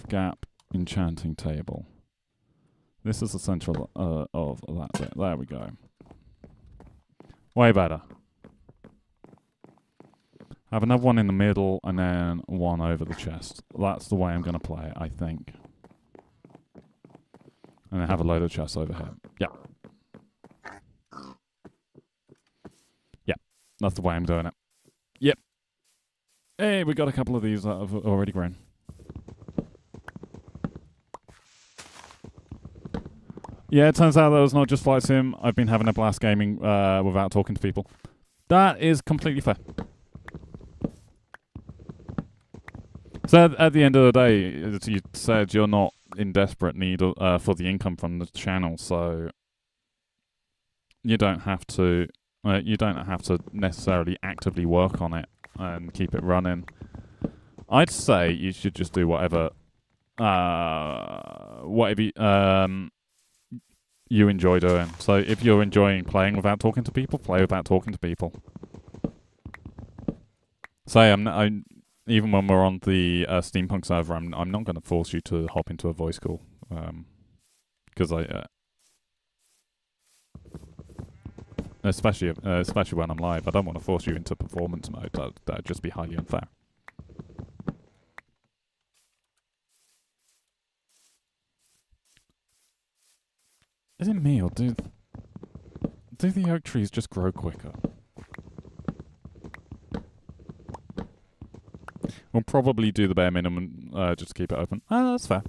gap enchanting table. This is the central of that bit. There we go. Way better. Have another one in the middle and then one over the chest. That's the way I'm going to play it, I think. And then have a load of chests over here. Yeah. Yeah. That's the way I'm doing it. Yep. Hey, we got a couple of these that have already grown. Yeah, it turns out that was not just Flight Sim. I've been having a blast gaming without talking to people. That is completely fair. So at the end of the day, as you said, you're not in desperate need for the income from the channel, so you don't have to necessarily actively work on it and keep it running. I'd say you should just do whatever you enjoy doing. So if you're enjoying playing without talking to people, play without talking to people. Say I'm even when we're on the steampunk server, I'm not going to force you to hop into a voice call, because especially when I'm live, I don't want to force you into performance mode. That'd just be highly unfair. Is it me, or do the oak trees just grow quicker? We'll probably do the bare minimum just to keep it open. That's fair.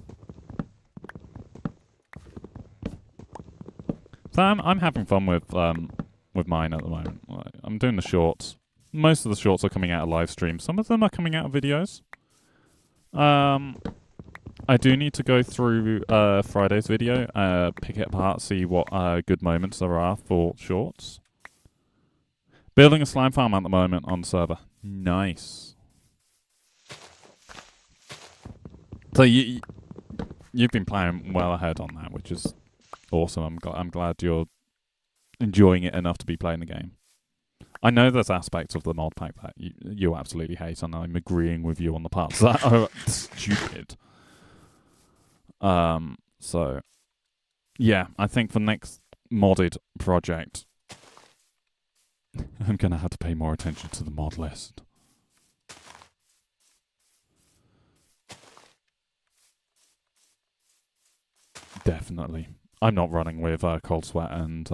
So I'm having fun with mine at the moment. I'm doing the shorts. Most of the shorts are coming out of live streams. Some of them are coming out of videos. I do need to go through Friday's video, pick it apart, see what good moments there are for shorts. Building a slime farm at the moment on the server. Nice. So you've been playing well ahead on that, which is awesome. I'm glad you're enjoying it enough to be playing the game. I know there's aspects of the mod pack that you absolutely hate, and I'm agreeing with you on the parts that are stupid. So yeah, I think for next modded project, I'm gonna have to pay more attention to the mod list. Definitely. I'm not running with Cold Sweat and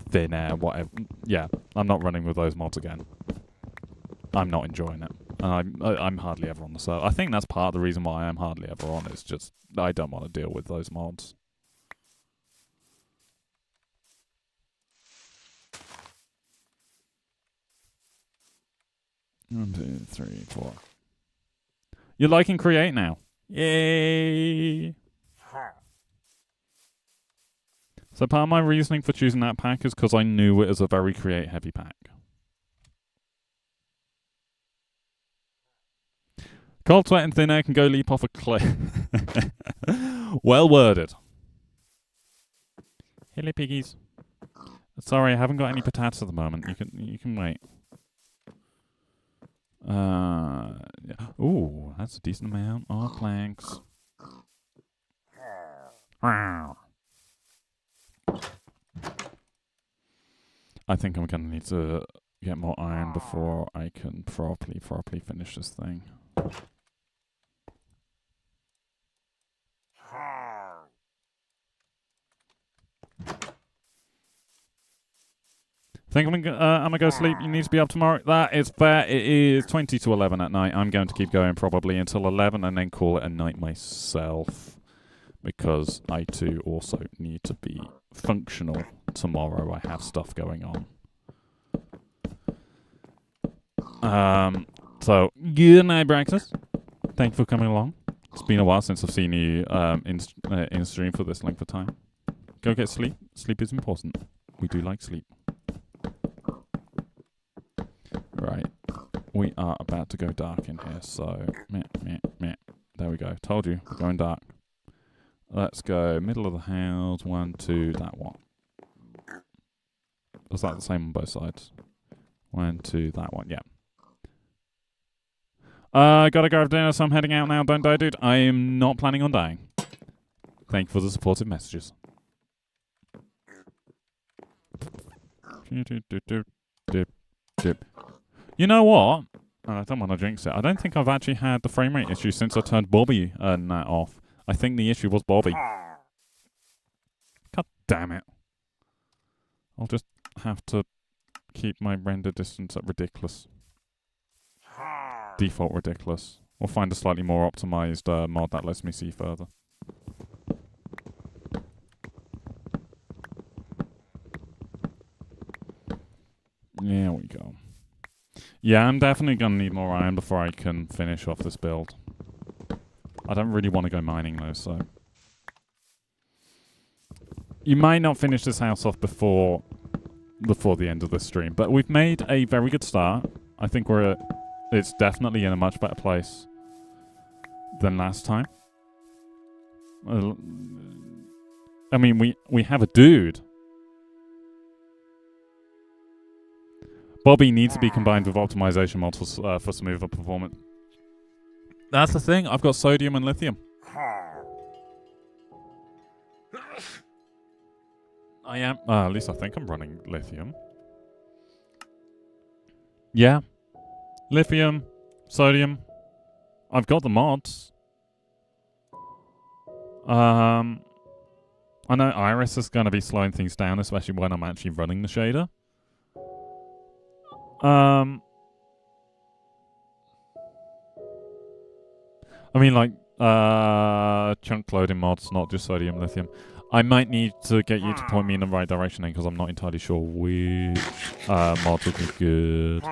Thin Air, whatever. Yeah, I'm not running with those mods again. I'm not enjoying it. And I'm hardly ever on the server. I think that's part of the reason why I'm hardly ever on. It's just I don't want to deal with those mods. One, 2, 3, 4. You're liking Create now. Yay! So part of my reasoning for choosing that pack is because I knew it as a very Create heavy pack. Cold Sweat and Thin Air can go leap off a cliff. Well worded. Hello, piggies. Sorry, I haven't got any potatoes at the moment. You can wait. Ooh, that's a decent amount of planks. I think I'm gonna need to get more iron before I can properly finish this thing. Think I'm gonna go sleep. You need to be up tomorrow. That is fair. It is 20 to 11 at night. I'm going to keep going probably until 11 and then call it a night myself, because I too also need to be functional tomorrow. I have stuff going on. So good night, Braxis. Thank you for coming along. It's been a while since I've seen you in stream for this length of time. Go get sleep. Sleep is important. We do like sleep. Right, we are about to go dark in here, so there we go. Told you, we're going dark. Let's go middle of the house, 1, 2, that one. Was that the same on both sides? 1, 2, that one, yeah. Gotta go have dinner, so I'm heading out now. Don't die, dude. I am not planning on dying. Thank you for the supportive messages. You know what? I don't want to jinx it. I don't think I've actually had the frame rate issue since I turned Bobby and that off. I think the issue was Bobby. God damn it. I'll just have to keep my render distance at ridiculous. Default ridiculous. We'll find a slightly more optimized mod that lets me see further. There we go. Yeah, I'm definitely going to need more iron before I can finish off this build. I don't really want to go mining though, so... You might not finish this house off before the end of the stream, but we've made a very good start. I think it's definitely in a much better place than last time. I mean, we have a dude. Bobby needs to be combined with optimization mods for smoother performance. That's the thing. I've got sodium and lithium. I am. At least I think I'm running lithium. Yeah. Lithium, sodium. I've got the mods. I know Iris is going to be slowing things down, especially when I'm actually running the shader. I mean, like, chunk loading mods, not just sodium, lithium. I might need to get you to point me in the right direction then, because I'm not entirely sure which mods would be good.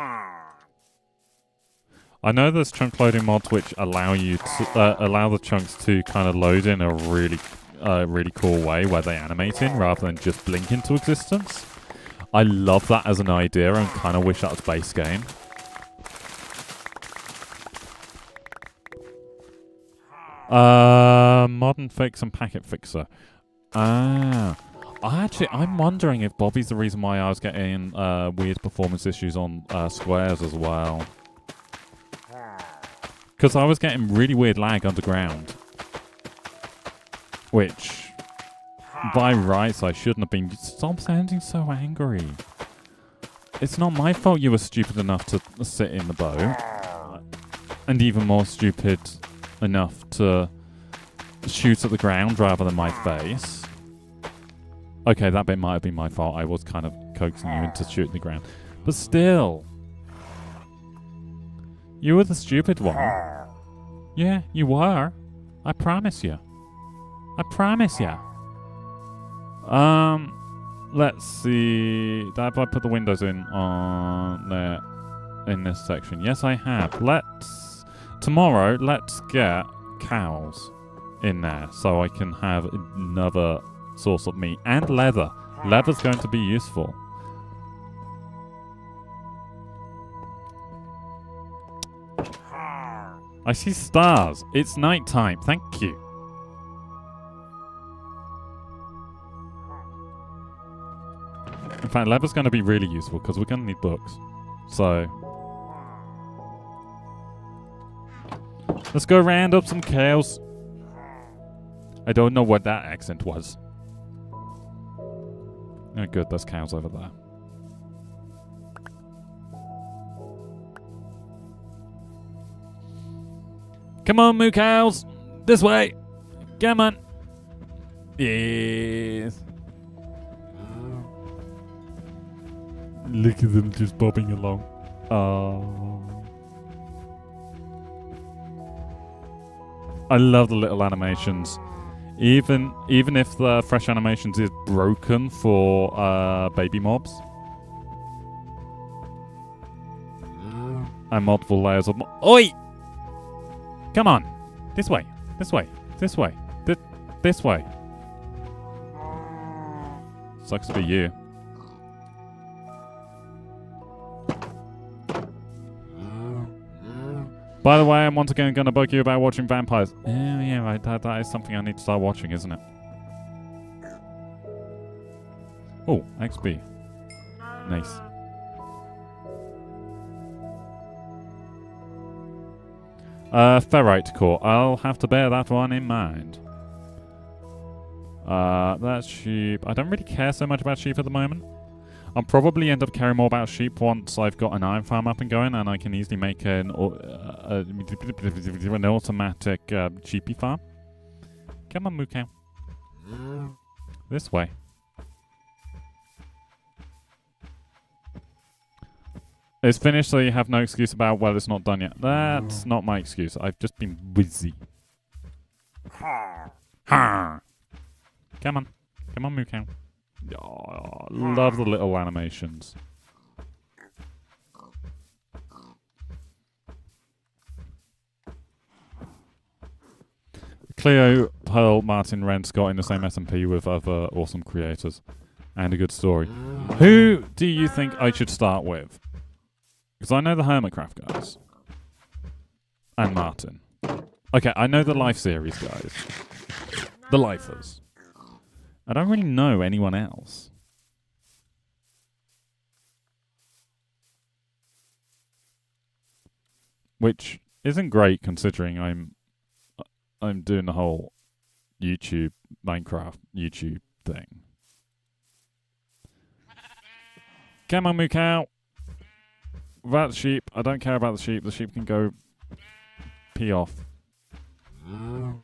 I know there's chunk loading mods which allow you to allow the chunks to kind of load in a really cool way where they animate in rather than just blink into existence. I love that as an idea and kind of wish that was base game. Modern fix and packet fixer. I'm wondering if Bobby's the reason why I was getting weird performance issues on squares as well. Because I was getting really weird lag underground. Which, by rights, I shouldn't have been. Stop sounding so angry. It's not my fault you were stupid enough to sit in the boat. And even more stupid enough to shoot at the ground rather than my face. Okay, that bit might have been my fault. I was kind of coaxing you into shooting the ground. But still. You were the stupid one. Yeah, you were. I promise you. I promise you. Let's see. Have I put the windows in on there in this section? Yes, I have. Tomorrow, let's get cows in there so I can have another source of meat and leather. Leather's going to be useful. I see stars. It's nighttime. Thank you. In fact, leather's going to be really useful because we're going to need books. So, let's go round up some cows. I don't know what that accent was. Oh, good. There's cows over there. Come on, moo cows. This way. Come on. Yes. Look at them just bobbing along. Oh. I love the little animations. Even if the fresh animations is broken for baby mobs. And multiple layers of Oi! Come on. This way. This way. This way. This way. Sucks to be you. By the way, I'm once again going to bug you about watching vampires. Oh, yeah, right. That is something I need to start watching, isn't it? Oh, XP. Nice. Ferrite core. I'll have to bear that one in mind. That's sheep. I don't really care so much about sheep at the moment. I'll probably end up caring more about sheep once I've got an iron farm up and going, and I can easily make an automatic sheepy farm. Come on, moo cow. This way. It's finished, so you have no excuse about, well, it's not done yet. That's not my excuse. I've just been busy. Ha! Come on. Come on, moo cow. Oh, love the little animations. Cleo Pearl, Martin, Ren, Scott in the same SMP with other awesome creators. And a good story. Who do you think I should start with? Because I know the Hermitcraft guys. And Martin. Okay, I know the Life series guys. The Lifers. I don't really know anyone else. Which isn't great considering I'm doing the whole YouTube, Minecraft YouTube thing. Come on, moo cow. About the sheep. I don't care about the sheep. The sheep can go pee off. If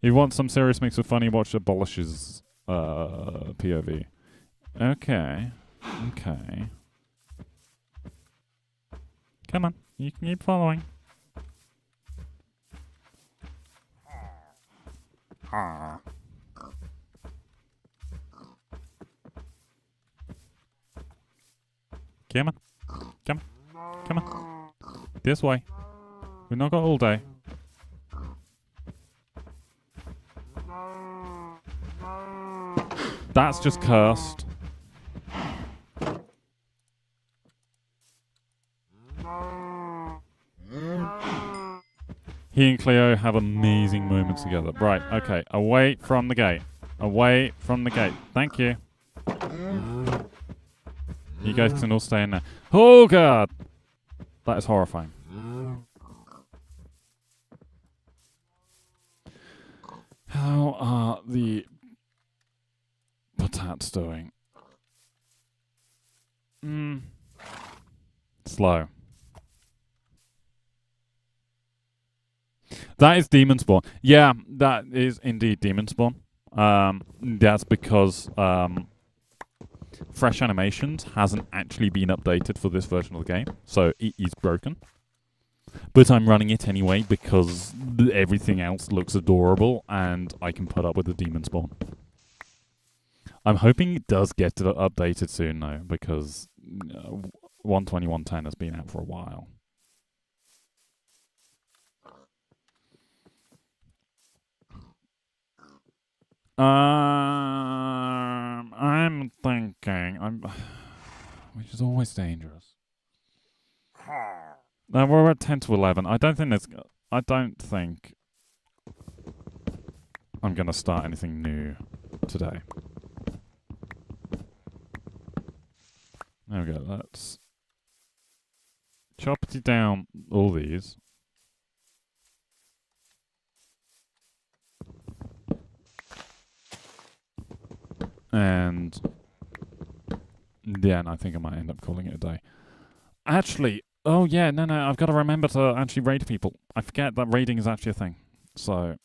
you want some serious mix of funny, watch Abolish's POV. Okay. Okay. Come on. You can keep following. Come on. Come on. Come on. This way. We've not got all day. That's just cursed. He and Cleo have amazing moments together. Right, okay. Away from the gate. Away from the gate. Thank you. You guys can all stay in there. Oh, God! That is horrifying. How are the Potats doing? Slow. That is Demon Spawn. Yeah, that is indeed Demon Spawn. That's because Fresh Animations hasn't actually been updated for this version of the game, so it is broken. But I'm running it anyway because everything else looks adorable and I can put up with the Demon Spawn. I'm hoping it does get updated soon though, because 121.10 has been out for a while. I'm thinking, which is always dangerous. Now we're at 10 to 11. I don't think I'm gonna start anything new today. There we go. Let's chop it down all these. And yeah, and I think I might end up calling it a day. Actually, oh yeah, no, I've got to remember to actually raid people. I forget that raiding is actually a thing. So,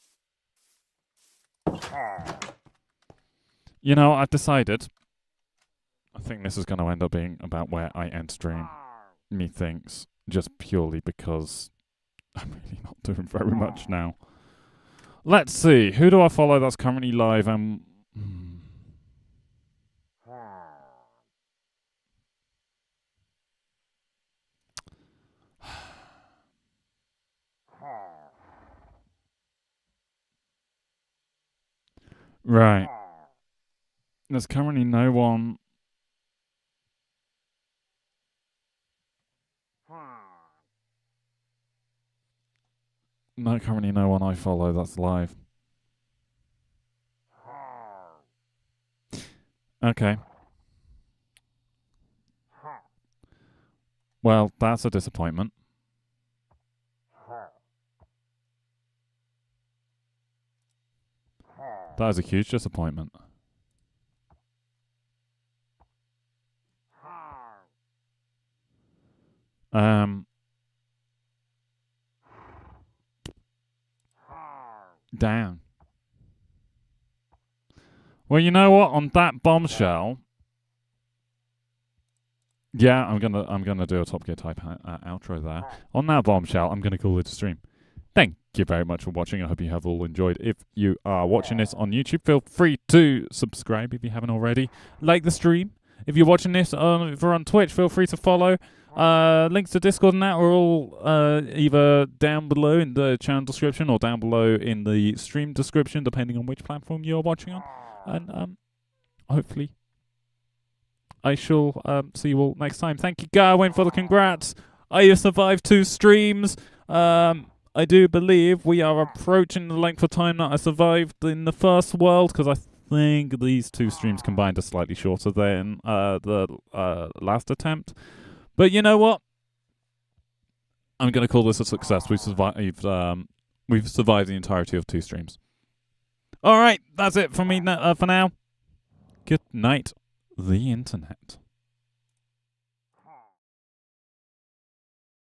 you know, I've decided. I think this is going to end up being about where I end stream. Methinks, just purely because I'm really not doing very much now. Let's see, who do I follow that's currently live? Right. There's currently no one. Currently no one I follow that's live. Okay. Well, that's a disappointment. That is a huge disappointment. Damn. Well, you know what? On that bombshell, yeah, I'm gonna do a Top Gear type outro there. On that bombshell, I'm gonna call it a stream. Thank you very much for watching. I hope you have all enjoyed. If you are watching this on YouTube, feel free to subscribe if you haven't already. Like the stream. If you're watching this if you're on Twitch, feel free to follow. Links to Discord and that are all either down below in the channel description or down below in the stream description, depending on which platform you're watching on. And hopefully I shall see you all next time. Thank you, Garwin, for the congrats. I have survived 2 streams. I do believe we are approaching the length of time that I survived in the first world, because I think these 2 streams combined are slightly shorter than the last attempt. But you know what? I'm going to call this a success. We've survived the entirety of 2 streams. All right, that's it from me for now. Good night, the internet.